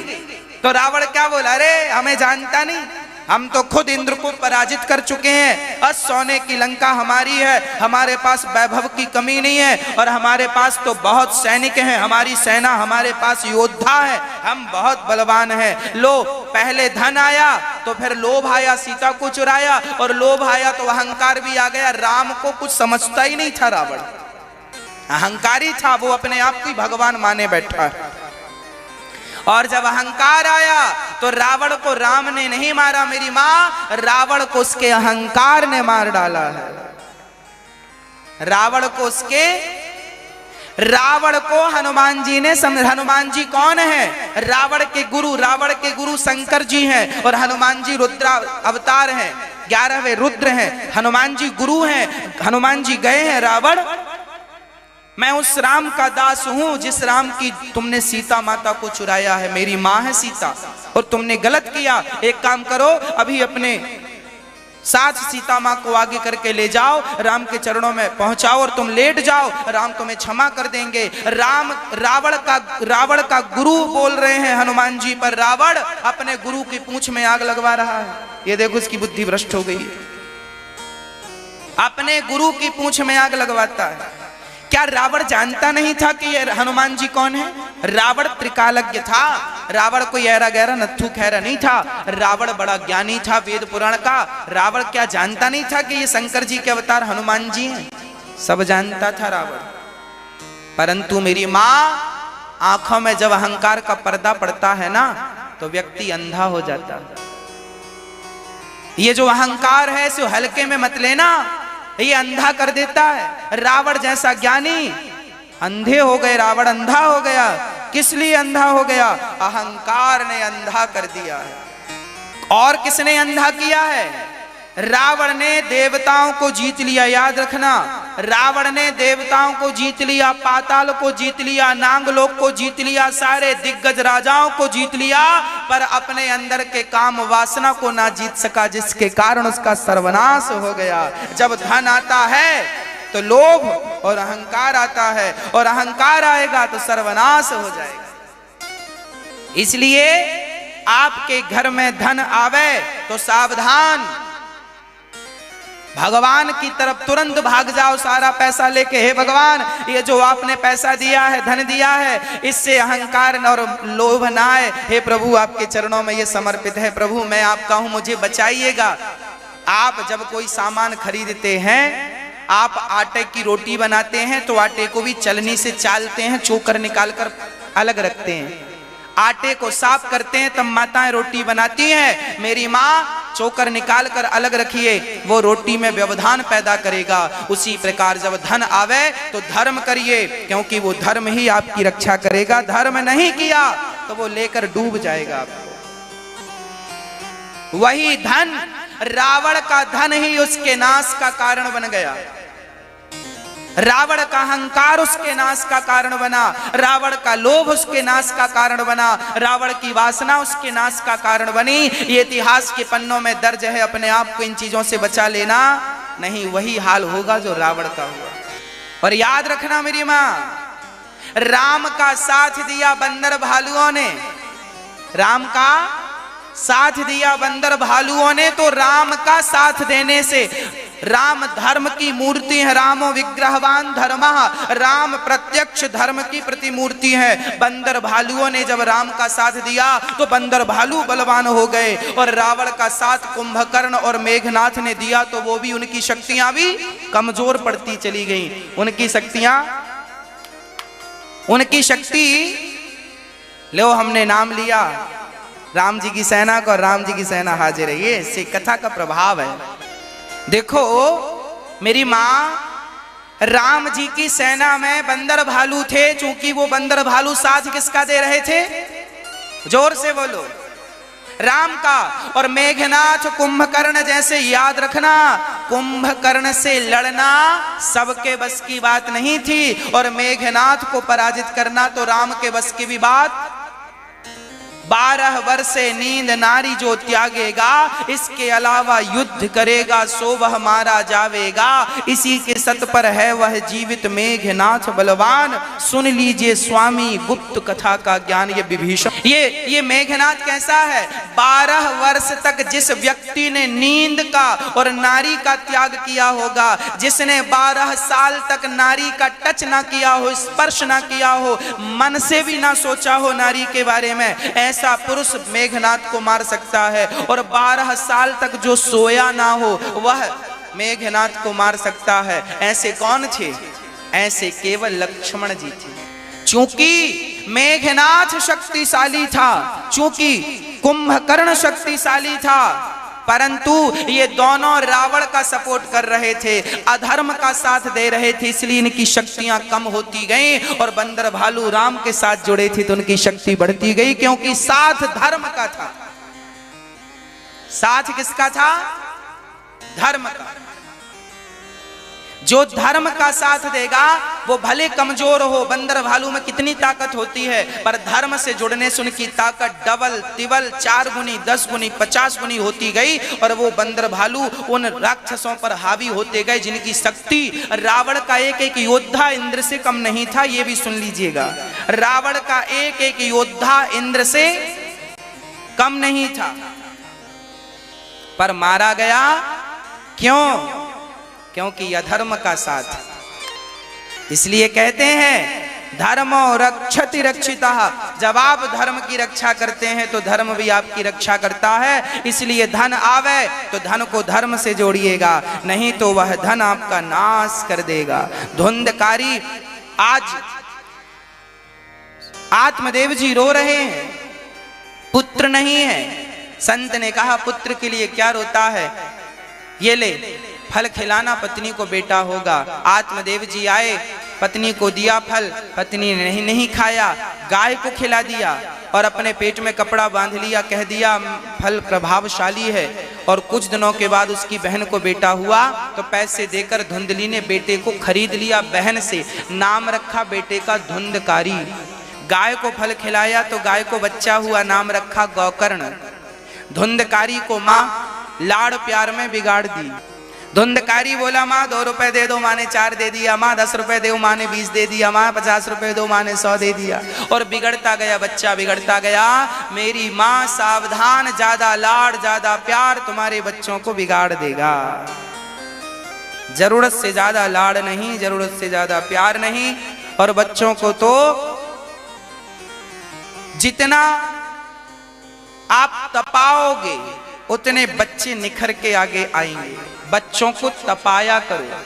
तो रावण क्या बोला? अरे हमें जानता नहीं, हम तो खुद इंद्र को पराजित कर चुके हैं, बस सोने की लंका हमारी है, हमारे पास वैभव की कमी नहीं है, और हमारे पास तो बहुत सैनिक हैं, हमारी सेना, हमारे पास योद्धा है, हम बहुत बलवान हैं। लो पहले धन आया तो फिर लोभ आया, सीता को चुराया, और लोभ आया तो अहंकार भी आ गया। राम को कुछ समझता ही नहीं था, रावण अहंकारी था, वो अपने आप को भगवान माने बैठा है। और जब अहंकार आया तो रावण को राम ने नहीं मारा मेरी माँ, रावण को उसके अहंकार ने मार डाला है। रावण को हनुमान जी ने हनुमान जी कौन है? रावण के गुरु शंकर जी हैं, और हनुमान जी रुद्र अवतार हैं, 11वें रुद्र हैं, हनुमान जी गुरु हैं। हनुमान जी गए हैं, रावण मैं उस राम का दास हूं जिस राम की तुमने सीता माता को चुराया है, मेरी मां है सीता, और तुमने गलत किया। एक काम करो, अभी अपने साथ सीता मां को आगे करके ले जाओ, राम के चरणों में पहुंचाओ और तुम लेट जाओ, राम तुम्हें क्षमा कर देंगे। रावण का गुरु बोल रहे हैं हनुमान जी पर, रावण अपने गुरु की पूंछ में आग लगवा रहा है। ये देखो इसकी बुद्धि भ्रष्ट हो गई, अपने गुरु की पूंछ में आग लगवाता है। क्या रावण जानता नहीं था कि ये हनुमान जी कौन है? रावण त्रिकालज्ञ था, रावण कोई ऐरा गहरा नत्थु खैरा नहीं था, रावण बड़ा ज्ञानी था वेद पुराण का। रावण क्या जानता नहीं था कि ये शंकर जी के अवतार हनुमान जी हैं? सब जानता था रावण, परंतु मेरी माँ आंखों में जब अहंकार का पर्दा पड़ता है ना तो व्यक्ति अंधा हो जाता है। ये जो अहंकार है इसे हल्के में मत लेना, ये अंधा कर देता है। रावण जैसा ज्ञानी अंधे हो गए, रावण अंधा हो गया। किस लिए अंधा हो गया? अहंकार ने अंधा कर दिया है। और किसने अंधा किया है? रावण ने देवताओं को जीत लिया, याद रखना, रावण ने देवताओं को जीत लिया, पाताल को जीत लिया, नागलोक को जीत लिया, सारे दिग्गज राजाओं को जीत लिया, पर अपने अंदर के काम वासना को ना जीत सका, जिसके कारण उसका सर्वनाश हो गया। जब धन आता है तो लोभ और अहंकार आता है, और अहंकार आएगा तो सर्वनाश हो जाएगा। इसलिए आपके घर में धन आवे तो सावधान, भगवान की तरफ तुरंत भाग जाओ सारा पैसा लेके। हे भगवान, ये जो आपने पैसा दिया है, धन दिया है, इससे अहंकार और लोभ ना आए। हे प्रभु, आपके चरणों में ये समर्पित है, प्रभु मैं आपका हूं, मुझे बचाइएगा। आप जब कोई सामान खरीदते हैं, आप आटे की रोटी बनाते हैं तो आटे को भी चलनी से चालते हैं, चोकर निकालकर अलग रखते हैं। आटे को साफ करते हैं तब माताएं रोटी बनाती हैं। मेरी माँ चोकर निकाल कर अलग रखिए, वो रोटी में व्यवधान पैदा करेगा। उसी प्रकार जब धन आवे तो धर्म करिए, क्योंकि वो धर्म ही आपकी रक्षा करेगा। धर्म नहीं किया तो वो लेकर डूब जाएगा आपको। वही धन, रावण का धन ही उसके नाश का कारण बन गया। रावण का अहंकार उसके नाश का कारण बना, रावण का लोभ उसके नाश का कारण बना, रावण की वासना उसके नाश का कारण बनी। ये इतिहास के पन्नों में दर्ज है। अपने आप को इन चीजों से बचा लेना, नहीं वही हाल होगा जो रावण का हुआ। और याद रखना मेरी माँ, राम का साथ दिया बंदर भालुओं ने, राम का साथ दिया बंदर भालुओं ने, तो राम का साथ देने से, राम धर्म की मूर्ति है, रामो विग्रहवान धर्मः, राम प्रत्यक्ष धर्म की प्रतिमूर्ति है। बंदर भालुओं ने जब राम का साथ दिया तो बंदर भालू बलवान हो गए, और रावण का साथ कुंभकर्ण और मेघनाथ ने दिया तो वो भी, उनकी शक्तियां भी कमजोर पड़ती चली गई, उनकी शक्तियां उनकी शक्ति, लो हमने नाम लिया राम जी की सेना को, राम जी की सेना हाजिर है। ये इससे कथा का प्रभाव है। देखो मेरी माँ, राम जी की सेना में बंदर भालू थे, चूंकि वो बंदर भालू साथ किसका दे रहे थे? जोर से बोलो, राम का। और मेघनाथ कुंभकर्ण जैसे, याद रखना, कुंभकर्ण से लड़ना सबके बस की बात नहीं थी, और मेघनाथ को पराजित करना तो राम के बस की भी बात। 12 वर्ष से नींद नारी जो त्यागेगा, इसके अलावा युद्ध करेगा सो वह मारा जावेगा। इसी के सत पर है वह जीवित मेघनाथ बलवान। सुन लीजिए स्वामी गुप्त कथा का ज्ञान। ये विभीषण, ये मेघनाथ कैसा है? 12 वर्ष तक जिस व्यक्ति ने नींद का और नारी का त्याग किया होगा, जिसने 12 साल तक नारी का टच ना किया हो, स्पर्श ना किया हो, मन से भी ना सोचा हो नारी के बारे में, ऐसा पुरुष मेघनाथ को मार सकता है। और 12 साल तक जो सोया ना हो वह मेघनाथ को मार सकता है। ऐसे कौन थे? ऐसे केवल लक्ष्मण जी थे। चूंकि मेघनाथ शक्तिशाली था, चूंकि कुंभकर्ण शक्तिशाली था, परंतु ये दोनों रावण का सपोर्ट कर रहे थे, अधर्म का साथ दे रहे थे, इसलिए इनकी शक्तियां कम होती गईं। और बंदर भालू राम के साथ जुड़े थे तो उनकी शक्ति बढ़ती गई, क्योंकि साथ धर्म का था। साथ किसका था? धर्म का। जो धर्म का साथ देगा वो भले कमजोर हो, बंदर भालू में कितनी ताकत होती है, पर धर्म से जुड़ने से उनकी ताकत डबल तिबल 4 गुनी 10 गुनी 50 गुनी होती गई। और वो बंदर भालू उन राक्षसों पर हावी होते गए जिनकी शक्ति, रावण का एक एक योद्धा इंद्र से कम नहीं था। ये भी सुन लीजिएगा, रावण का एक एक योद्धा इंद्र से कम नहीं था, पर मारा गया। क्यों? क्योंकि अधर्म का साथ। इसलिए कहते हैं धर्मो रक्षति रक्षितः। जब आप धर्म की रक्षा करते हैं तो धर्म भी आपकी रक्षा करता है। इसलिए धन आवे तो धन को धर्म से जोड़िएगा, नहीं तो वह धन आपका नाश कर देगा। धुंधकारी, आज आत्मदेव जी रो रहे हैं, पुत्र नहीं है। संत ने कहा पुत्र के लिए क्या रोता है? ये ले फल खिलाना, पत्नी को बेटा होगा। आत्मदेव जी आए, पत्नी को दिया फल, पत्नी ने नहीं खाया, गाय को खिला दिया और अपने पेट में कपड़ा बांध लिया, कह दिया फल प्रभावशाली है। और कुछ दिनों के बाद उसकी बहन को बेटा हुआ तो पैसे देकर धुंधली ने बेटे को खरीद लिया बहन से, नाम रखा बेटे का धुंधकारी। गाय को फल खिलाया तो गाय को बच्चा हुआ, नाम रखा गौकर्ण। धुंधकारी को माँ लाड़ प्यार में बिगाड़ दी। धुंधकारी बोला माँ 2 रुपए दे दो, माँ ने 4 दे दिया, माँ 10 रुपए दो, माँ ने 20 दे दिया, माँ 50 रुपए दो, माँ ने 100 दे दिया। और बिगड़ता गया बच्चा, बिगड़ता गया। मेरी माँ सावधान, ज्यादा लाड़ ज्यादा प्यार तुम्हारे बच्चों को बिगाड़ देगा। जरूरत से ज्यादा लाड़ नहीं, जरूरत से ज्यादा प्यार नहीं। और बच्चों को तो जितना आप तपाओगे उतने बच्चे निखर के आगे आएंगे। बच्चों को तपाया करो।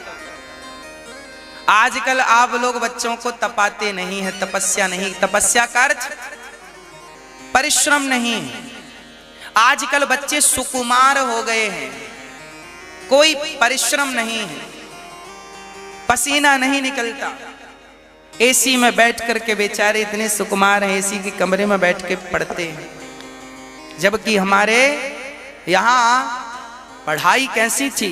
आजकल आप लोग बच्चों को तपाते नहीं है, तपस्या नहीं। तपस्या का अर्थ परिश्रम नहीं है। आजकल बच्चे सुकुमार हो गए हैं, कोई परिश्रम नहीं है, पसीना नहीं निकलता। एसी में बैठ करके बेचारे इतने सुकुमार हैं, एसी के कमरे में बैठ के पढ़ते हैं। जबकि हमारे यहां पढ़ाई कैसी थी?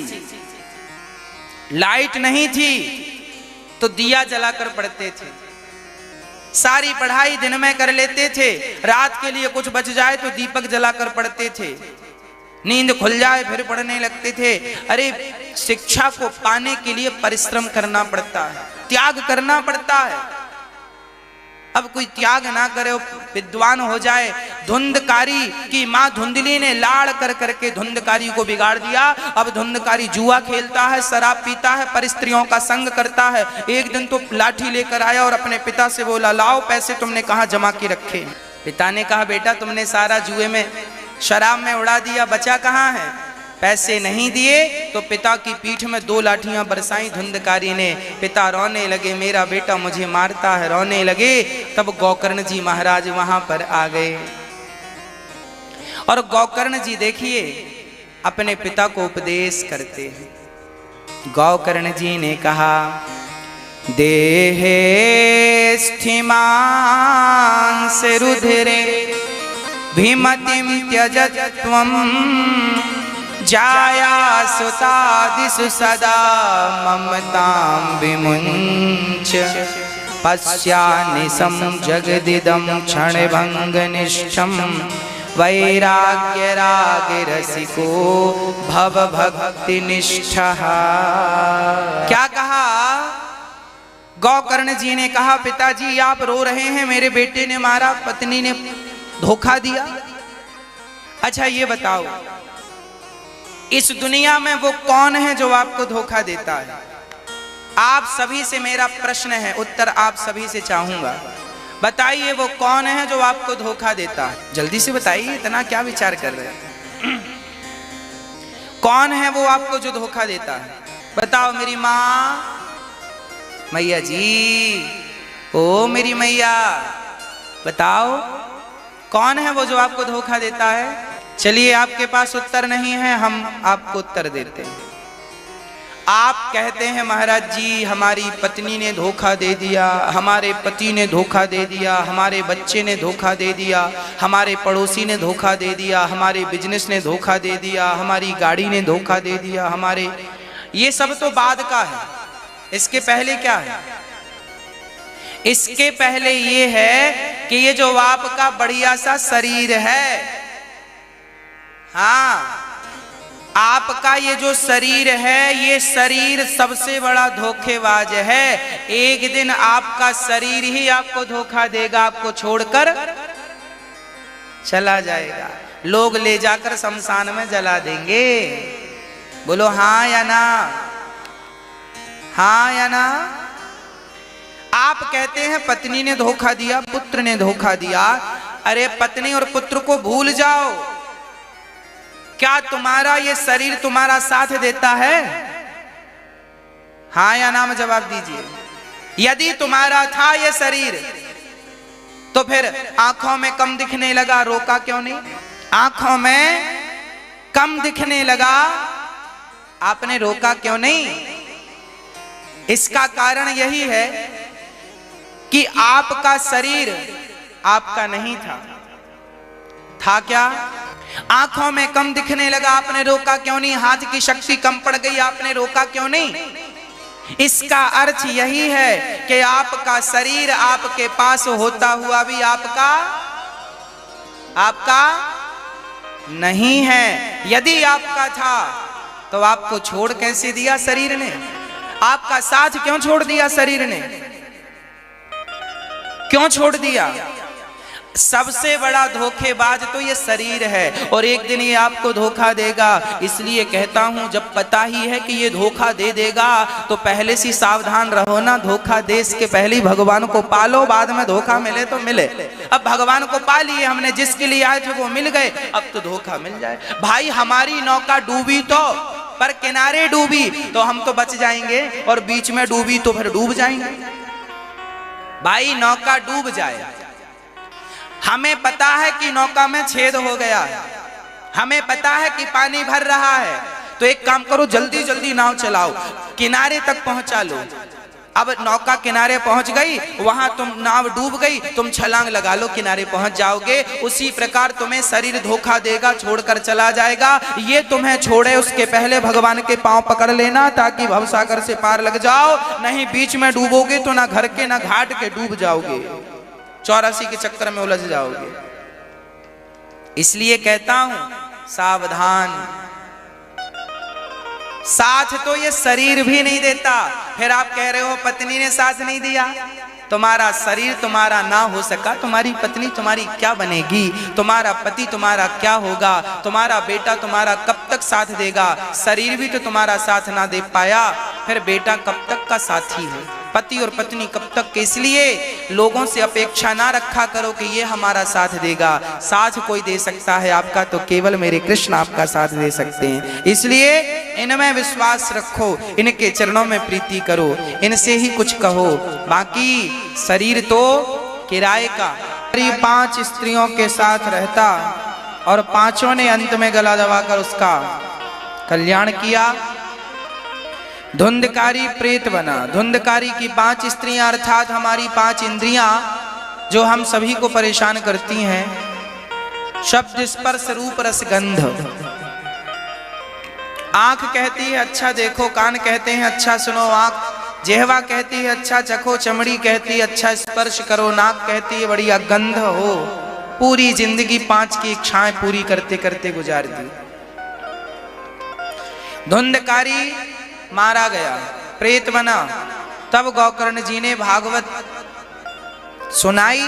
लाइट नहीं थी तो दिया जलाकर पढ़ते थे। सारी पढ़ाई दिन में कर लेते थे, रात के लिए कुछ बच जाए तो दीपक जलाकर पढ़ते थे। नींद खुल जाए फिर पढ़ने लगते थे। अरे शिक्षा को पाने के लिए परिश्रम करना पड़ता है, त्याग करना पड़ता है। अब कोई त्याग ना करे, विद्वान हो जाए। धुंधकारी की माँ धुंधली ने लाड़ कर करके धुंधकारी को बिगाड़ दिया। अब धुंधकारी जुआ खेलता है, शराब पीता है, परिस्त्रियों का संग करता है। एक दिन तो लाठी लेकर आया और अपने पिता से बोला लाओ पैसे तुमने कहाँ जमा के रखे। पिता ने कहा बेटा तुमने सारा जुए में शराब में उड़ा दिया, बचा कहाँ है? पैसे नहीं दिए तो पिता की पीठ में 2 लाठियां बरसाई धुंधकारी ने। पिता रोने लगे, मेरा बेटा मुझे मारता है, रोने लगे। तब गोकर्ण जी महाराज वहां पर आ गए और गोकर्ण जी देखिए अपने पिता को उपदेश करते हैं। गोकर्ण जी ने कहा, देहे स्थिमांस रुधिरे भीमतिम त्यजत्वम जाया सुतादिषु सदा ममतां विमुञ्च पश्यानिशं जगदिदं क्षणभङ्गनिष्ठं वैराग्य रागरसिको भव भक्तिनिष्ठः। क्या कहा? गोकर्ण जी ने कहा, पिताजी आप रो रहे हैं, मेरे बेटे ने मारा, पत्नी ने धोखा दिया। अच्छा ये बताओ, इस दुनिया में वो कौन है जो आपको धोखा देता है? आप सभी से मेरा प्रश्न है, उत्तर आप सभी से चाहूंगा। बताइए वो कौन है जो आपको धोखा देता है? जल्दी से बताइए, इतना क्या विचार कर रहे हैं? कौन है वो आपको जो धोखा देता है? बताओ। मेरी माँ, मैया जी, ओ मेरी मैया, बताओ कौन है वो जो आपको धोखा देता है? चलिए आपके पास उत्तर नहीं है, हम आपको उत्तर देते हैं। आप कहते हैं महाराज जी हमारी पत्नी ने धोखा दे दिया, हमारे पति ने धोखा दे दिया, हमारे बच्चे ने धोखा दे दिया, हमारे पड़ोसी ने धोखा दे दिया, हमारे बिजनेस ने धोखा दे दिया, हमारी गाड़ी ने धोखा दे दिया, हमारे, ये सब तो बाद का है। इसके पहले क्या है? इसके पहले ये है कि ये जो आपका बढ़िया सा शरीर है, हाँ, आपका ये जो शरीर है, ये शरीर सबसे बड़ा धोखेबाज है। एक दिन आपका शरीर ही आपको धोखा देगा, आपको छोड़कर चला जाएगा। लोग ले जाकर शमशान में जला देंगे। बोलो हाँ या ना? हाँ या ना? आप कहते हैं पत्नी ने धोखा दिया, पुत्र ने धोखा दिया। अरे पत्नी और पुत्र को भूल जाओ, क्या तुम्हारा ये शरीर तुम्हारा साथ देता है? हाँ या ना में जवाब दीजिए। यदि तुम्हारा था ये शरीर तो फिर आंखों में कम दिखने लगा, रोका क्यों नहीं? आंखों में कम दिखने लगा, आपने रोका क्यों नहीं? इसका कारण यही है कि आपका शरीर आपका नहीं था। था क्या? आंखों में कम दिखने लगा, आपने रोका क्यों नहीं? हाथ की शक्ति कम पड़ गई, आपने रोका क्यों नहीं? इसका अर्थ यही है कि आपका शरीर आपके पास होता हुआ भी आपका नहीं है। यदि आपका था तो आपको छोड़ कैसे दिया शरीर ने? आपका साथ क्यों छोड़ दिया शरीर ने? क्यों छोड़ दिया? सबसे बड़ा धोखेबाज तो ये शरीर है और एक दिन ये आपको धोखा देगा। इसलिए कहता हूं, जब पता ही है कि ये धोखा दे देगा तो पहले से सावधान रहो ना। धोखा दे इसके पहले ही भगवान को पालो, बाद में धोखा मिले तो मिले। अब भगवान को पा लिए हमने, जिसके लिए आए थे वो मिल गए, अब तो धोखा मिल जाए। भाई हमारी नौका डूबी तो पर किनारे डूबी तो हम तो बच जाएंगे, और बीच में डूबी तो फिर डूब जाएंगे। भाई नौका डूब जाए, हमें पता है कि नौका में छेद हो गया है, हमें पता है कि पानी भर रहा है, तो एक काम करो, जल्दी जल्दी नाव चलाओ, किनारे तक पहुंचा लो। अब नौका किनारे पहुंच गई, वहां तुम नाव डूब गई, तुम छलांग लगा लो, किनारे पहुंच जाओगे। उसी प्रकार तुम्हें शरीर धोखा देगा, छोड़कर चला जाएगा। ये तुम्हें छोड़े उसके पहले भगवान के पांव पकड़ लेना, ताकि भवसागर से पार लग जाओ। नहीं बीच में डूबोगे तो ना घर के ना घाट के डूब जाओगे, 84 के चक्कर में उलझ जाओगे। इसलिए कहता हूं सावधान। साथ तो ये शरीर भी नहीं देता, फिर आप कह रहे हो पत्नी ने साथ नहीं दिया। तुम्हारा शरीर तुम्हारा ना हो सका, तुम्हारी पत्नी तुम्हारी क्या बनेगी? तुम्हारा पति तुम्हारा क्या होगा? तुम्हारा बेटा तुम्हारा कब तक साथ देगा? शरीर भी तो तुम्हारा साथ ना दे पाया, फिर बेटा कब तक का साथी है? पति और पत्नी कब तक के, इसलिए लोगों से अपेक्षा ना रखा करो कि ये हमारा साथ देगा। साथ कोई दे सकता है आपका तो केवल मेरे कृष्ण आपका साथ दे सकते हैं। इसलिए इनमें विश्वास रखो, इनके चरणों में प्रीति करो, इनसे ही कुछ कहो, बाकी शरीर तो किराए का। 5 स्त्रियों के साथ रहता और 5 ने अंत में गला दबाकर उसका कल्याण किया। धुंधकारी प्रेत बना। धुंधकारी की 5 स्त्रियां अर्थात हमारी 5 इंद्रियां जो हम सभी को परेशान करती हैं। शब्द स्पर्श रूप रस गंध। आंख कहती है अच्छा देखो, कान कहते हैं अच्छा सुनो, आंख जिह्वा कहती है अच्छा चखो, चमड़ी कहती है अच्छा स्पर्श करो, नाक कहती है बढ़िया गंध हो। पूरी जिंदगी 5 की इच्छाएं पूरी करते करते गुजार दी। धुंधकारी मारा गया, प्रेत बना। तब गोकर्ण जी ने भागवत सुनाई।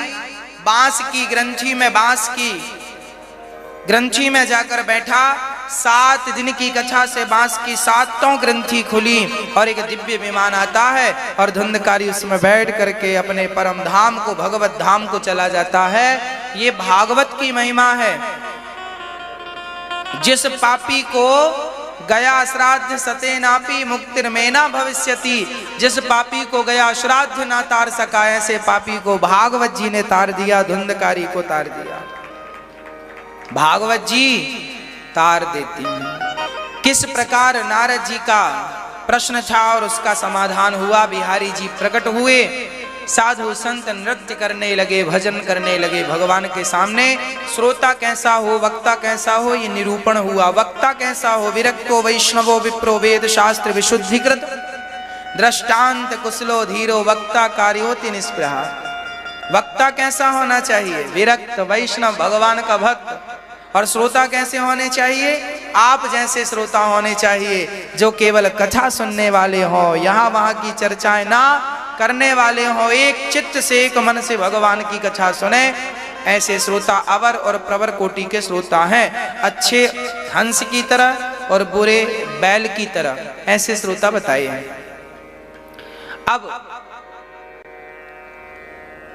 बांस की ग्रंथि में, बांस की ग्रंथि में जाकर बैठा। 7 दिन की कथा से बांस की 7 ग्रंथि खुली और एक दिव्य विमान आता है और धुंधकारी उसमें बैठ करके अपने परम धाम को, भगवत धाम को चला जाता है। ये भागवत की महिमा है। जिस पापी को गया श्राद्ध सते नापी मुक्तिर्मेना भविष्यति, जिस पापी को गया श्राद्ध ना तार सका, ऐसे पापी को भागवत जी ने तार दिया, धुंधकारी को तार दिया। भागवत जी तार देती हैं। किस प्रकार नारद जी का प्रश्न था और उसका समाधान हुआ। बिहारी जी प्रकट हुए, साधु संत नृत्य करने लगे, भजन करने लगे भगवान के सामने। श्रोता कैसा हो, वक्ता कैसा हो, ये निरूपण हुआ। वक्ता कैसा हो, विरक्तो वैष्णवो विप्रो वेद शास्त्र विशुद्धिकृत, दृष्टांत कुशलो धीरो, वक्ता कार्योति निष्प्रहा। वक्ता कैसा होना चाहिए, विरक्त वैष्णव भगवान का भक्त। और श्रोता कैसे होने चाहिए, आप जैसे श्रोता होने चाहिए, जो केवल कथा सुनने वाले हो, यहाँ वहां की चर्चाएं ना करने वाले हो, एक चित्त से एक मन से भगवान की कथा सुने। ऐसे श्रोता अवर और प्रवर कोटि के श्रोता हैं। अच्छे हंस की तरह और बुरे बैल की तरह, ऐसे श्रोता बताए हैं। अब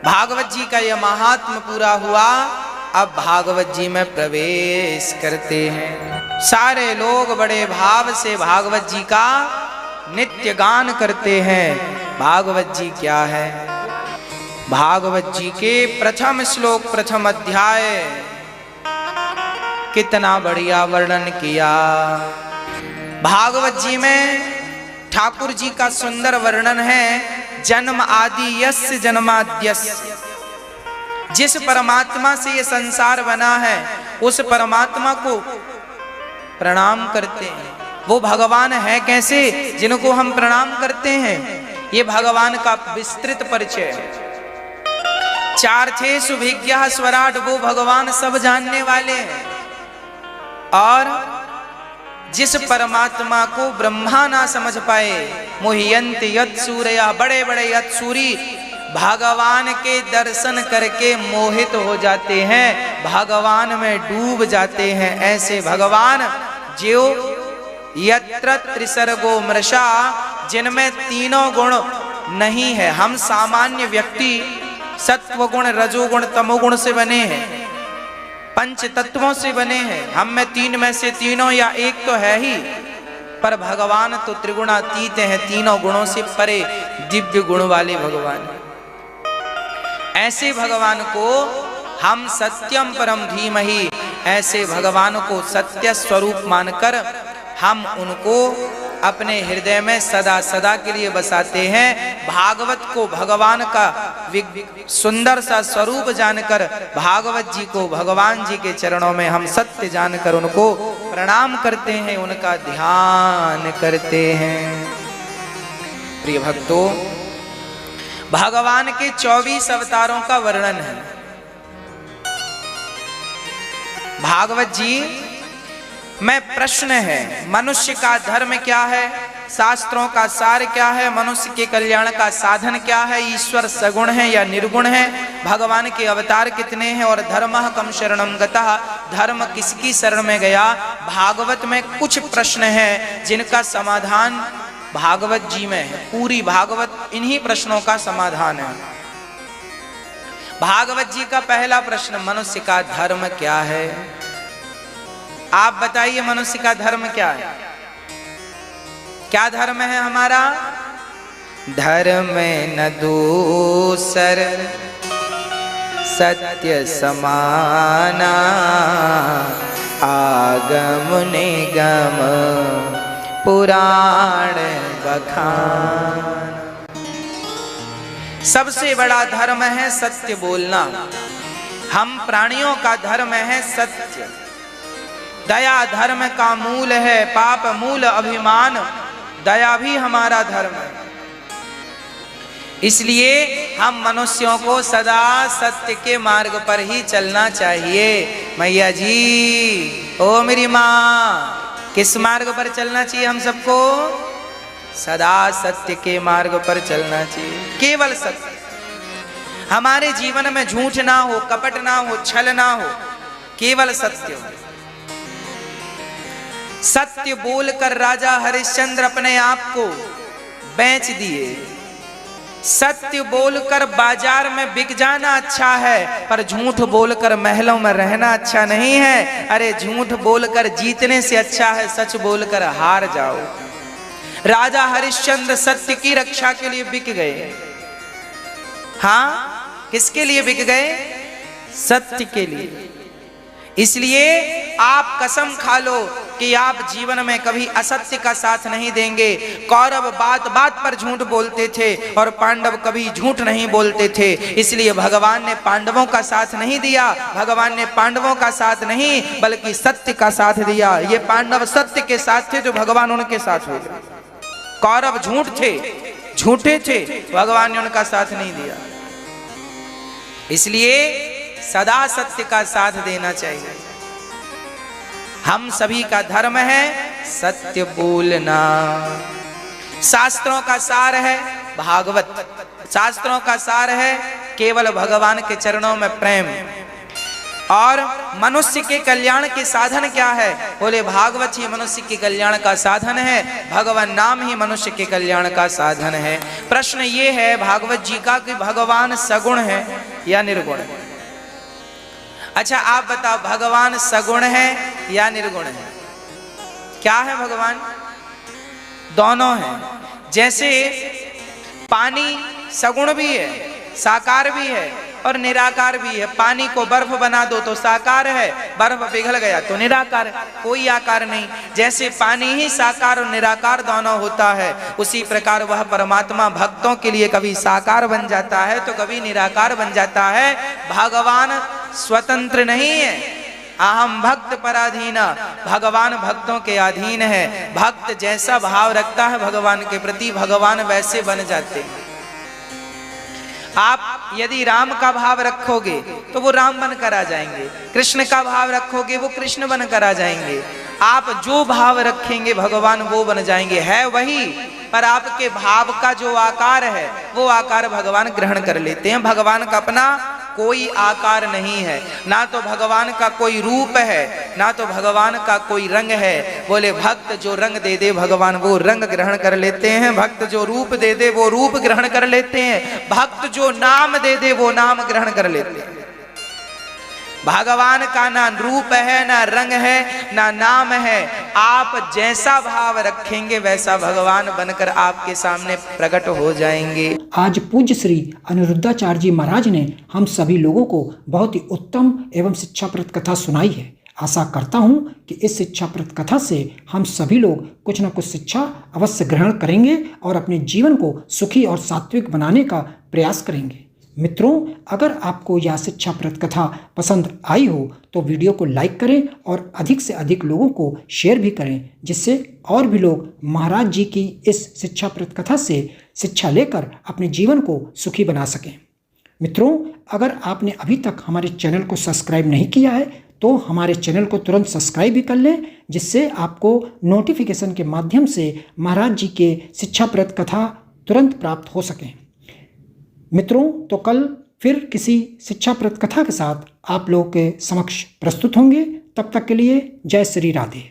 भागवत जी का यह महात्म पूरा हुआ। अब भागवत जी में प्रवेश करते हैं। सारे लोग बड़े भाव से भागवत जी का नित्य गान करते हैं। भागवत जी क्या है, भागवत जी के प्रथम श्लोक, प्रथम अध्याय, कितना बढ़िया वर्णन किया। भागवत जी में ठाकुर जी का सुंदर वर्णन है। जन्म आदि यस्य जन्माद्यस्य, जिस परमात्मा से ये संसार बना है उस परमात्मा को प्रणाम करते हैं। वो भगवान है कैसे, जिनको हम प्रणाम करते हैं। ये भगवान का विस्तृत परिचय है। चार्थे सुभिज्ञः स्वराट, वो भगवान सब जानने वाले हैं। और जिस परमात्मा को ब्रह्मा ना समझ पाए, मुह्यंत यत् सूरया, बड़े बड़े यत् सूरी भगवान के दर्शन करके मोहित हो जाते हैं, भगवान में डूब जाते हैं। ऐसे भगवान जो यत्र त्रिसर्गो मृषा, जिनमें तीनों गुण नहीं है। हम सामान्य व्यक्ति सत्व गुण, रजोगुण, तमोगुण से बने हैं, पंच तत्वों से बने हैं। हम में 3 में से तीनों या एक तो है ही, पर भगवान तो त्रिगुणातीत हैं, तीनों गुणों से परे दिव्य गुण वाले भगवान। ऐसे भगवान को हम सत्यम परम धीमहि, ऐसे भगवान को सत्य स्वरूप मानकर हम उनको अपने हृदय में सदा सदा के लिए बसाते हैं। भागवत को भगवान का सुंदर सा स्वरूप जानकर, भागवत जी को भगवान जी के चरणों में हम सत्य जानकर उनको प्रणाम करते हैं, उनका ध्यान करते हैं। प्रिय भक्तों, भगवान के 24 अवतारों का वर्णन है। भागवत जी में प्रश्न है, मनुष्य का धर्म क्या है, शास्त्रों का सार क्या है, मनुष्य के कल्याण का साधन क्या है, ईश्वर सगुण है या निर्गुण है, भगवान के अवतार कितने हैं, और धर्मः कम शरणं गतः, धर्म किसकी शरण में गया। भागवत में कुछ प्रश्न हैं जिनका समाधान भागवत जी में है। पूरी भागवत इन्हीं प्रश्नों का समाधान है। भागवत जी का पहला प्रश्न, मनुष्य का धर्म क्या है? आप बताइए मनुष्य का धर्म क्या है? क्या धर्म है हमारा? धर्म न दूसर सत्य समाना, आगम निगम पुराण बखान। सबसे बड़ा धर्म है सत्य बोलना। हम प्राणियों का धर्म है सत्य। दया धर्म का मूल है, पाप मूल अभिमान। दया भी हमारा धर्म है। इसलिए हम मनुष्यों को सदा सत्य के मार्ग पर ही चलना चाहिए। मैया जी, ओ मेरी माँ, किस मार्ग पर चलना चाहिए हम सबको? सदा सत्य के मार्ग पर चलना चाहिए, केवल सत्य। हमारे जीवन में झूठ ना हो, कपट ना हो, छल ना हो, केवल सत्य हो। सत्य बोलकर राजा हरिश्चंद्र अपने आप को बेच दिए। सत्य बोलकर बाजार में बिक जाना अच्छा है, पर झूठ बोलकर महलों में रहना अच्छा नहीं है। अरे झूठ बोलकर जीतने से अच्छा है सच बोलकर हार जाओ। राजा हरिश्चंद्र सत्य की रक्षा के लिए बिक गए। हाँ, किसके लिए बिक गए? सत्य के लिए। इसलिए आप कसम खा लो कि आप जीवन में कभी असत्य का साथ नहीं देंगे। कौरव बात बात पर झूठ बोलते थे और पांडव कभी झूठ नहीं बोलते थे। इसलिए भगवान ने पांडवों का साथ नहीं दिया। भगवान ने पांडवों का साथ नहीं बल्कि सत्य का साथ दिया। ये पांडव सत्य के साथ थे तो भगवान उनके साथ हो गए। कौरव झूठ थे, झूठे थे, भगवान ने उनका साथ नहीं दिया। इसलिए सदा सत्य का साथ देना चाहिए। हम सभी का धर्म है सत्य बोलना। शास्त्रों का सार है भागवत। शास्त्रों का सार है केवल भगवान के चरणों में प्रेम। और मनुष्य के कल्याण के साधन क्या है? बोले भागवत ही मनुष्य के कल्याण का साधन है। भगवान नाम ही मनुष्य के कल्याण का साधन है। प्रश्न ये है भागवत जी का कि भगवान सगुण है या निर्गुण है? अच्छा आप बताओ, भगवान सगुण है या निर्गुण है? क्या है भगवान? दोनों है। जैसे पानी सगुण भी है, साकार भी है और निराकार भी है। पानी को बर्फ बना दो तो साकार है, बर्फ पिघल गया तो निराकार है, कोई आकार नहीं। जैसे पानी ही साकार और निराकार दोनों होता है, उसी प्रकार वह परमात्मा भक्तों के लिए कभी साकार बन जाता है तो कभी निराकार बन जाता है। भगवान स्वतंत्र नहीं है। अहम भक्त पराधीना, भगवान भक्तों के अधीन है। भक्त जैसा भाव रखता है भगवान के प्रति, भगवान वैसे बन जाते हैं। आप यदि राम का भाव रखोगे तो वो राम बनकर आ जाएंगे। कृष्ण का भाव रखोगे वो कृष्ण बनकर आ जाएंगे। आप जो भाव रखेंगे भगवान वो बन जाएंगे। है वही, पर आपके भाव का जो आकार है वो आकार भगवान ग्रहण कर लेते हैं। भगवान का अपना कोई आकार नहीं है, ना तो भगवान का कोई रूप है, ना तो भगवान का कोई रंग है। बोले भक्त जो रंग दे दे भगवान वो रंग ग्रहण कर लेते हैं। भक्त जो रूप दे दे वो रूप ग्रहण कर लेते हैं। भक्त जो नाम दे दे वो नाम ग्रहण कर लेते हैं। भगवान का ना रूप है, ना रंग है, ना नाम है। आप जैसा भाव रखेंगे वैसा भगवान बनकर आपके सामने प्रकट हो जाएंगे। आज पूज्य श्री अनिरुद्धाचार्य जी महाराज ने हम सभी लोगों को बहुत ही उत्तम एवं शिक्षाप्रद कथा सुनाई है। आशा करता हूँ कि इस शिक्षाप्रद कथा से हम सभी लोग कुछ न कुछ शिक्षा अवश्य ग्रहण करेंगे और अपने जीवन को सुखी और सात्विक बनाने का प्रयास करेंगे। मित्रों, अगर आपको यह शिक्षाप्रद कथा पसंद आई हो तो वीडियो को लाइक करें और अधिक से अधिक लोगों को शेयर भी करें, जिससे और भी लोग महाराज जी की इस शिक्षाप्रद कथा से शिक्षा लेकर अपने जीवन को सुखी बना सकें। मित्रों, अगर आपने अभी तक हमारे चैनल को सब्सक्राइब नहीं किया है तो हमारे चैनल को तुरंत सब्सक्राइब भी कर लें, जिससे आपको नोटिफिकेशन के माध्यम से महाराज जी के शिक्षाप्रद कथा तुरंत प्राप्त हो सकें। मित्रों, तो कल फिर किसी शिक्षाप्रद कथा के साथ आप लोगों के समक्ष प्रस्तुत होंगे। तब तक के लिए जय श्री राधे।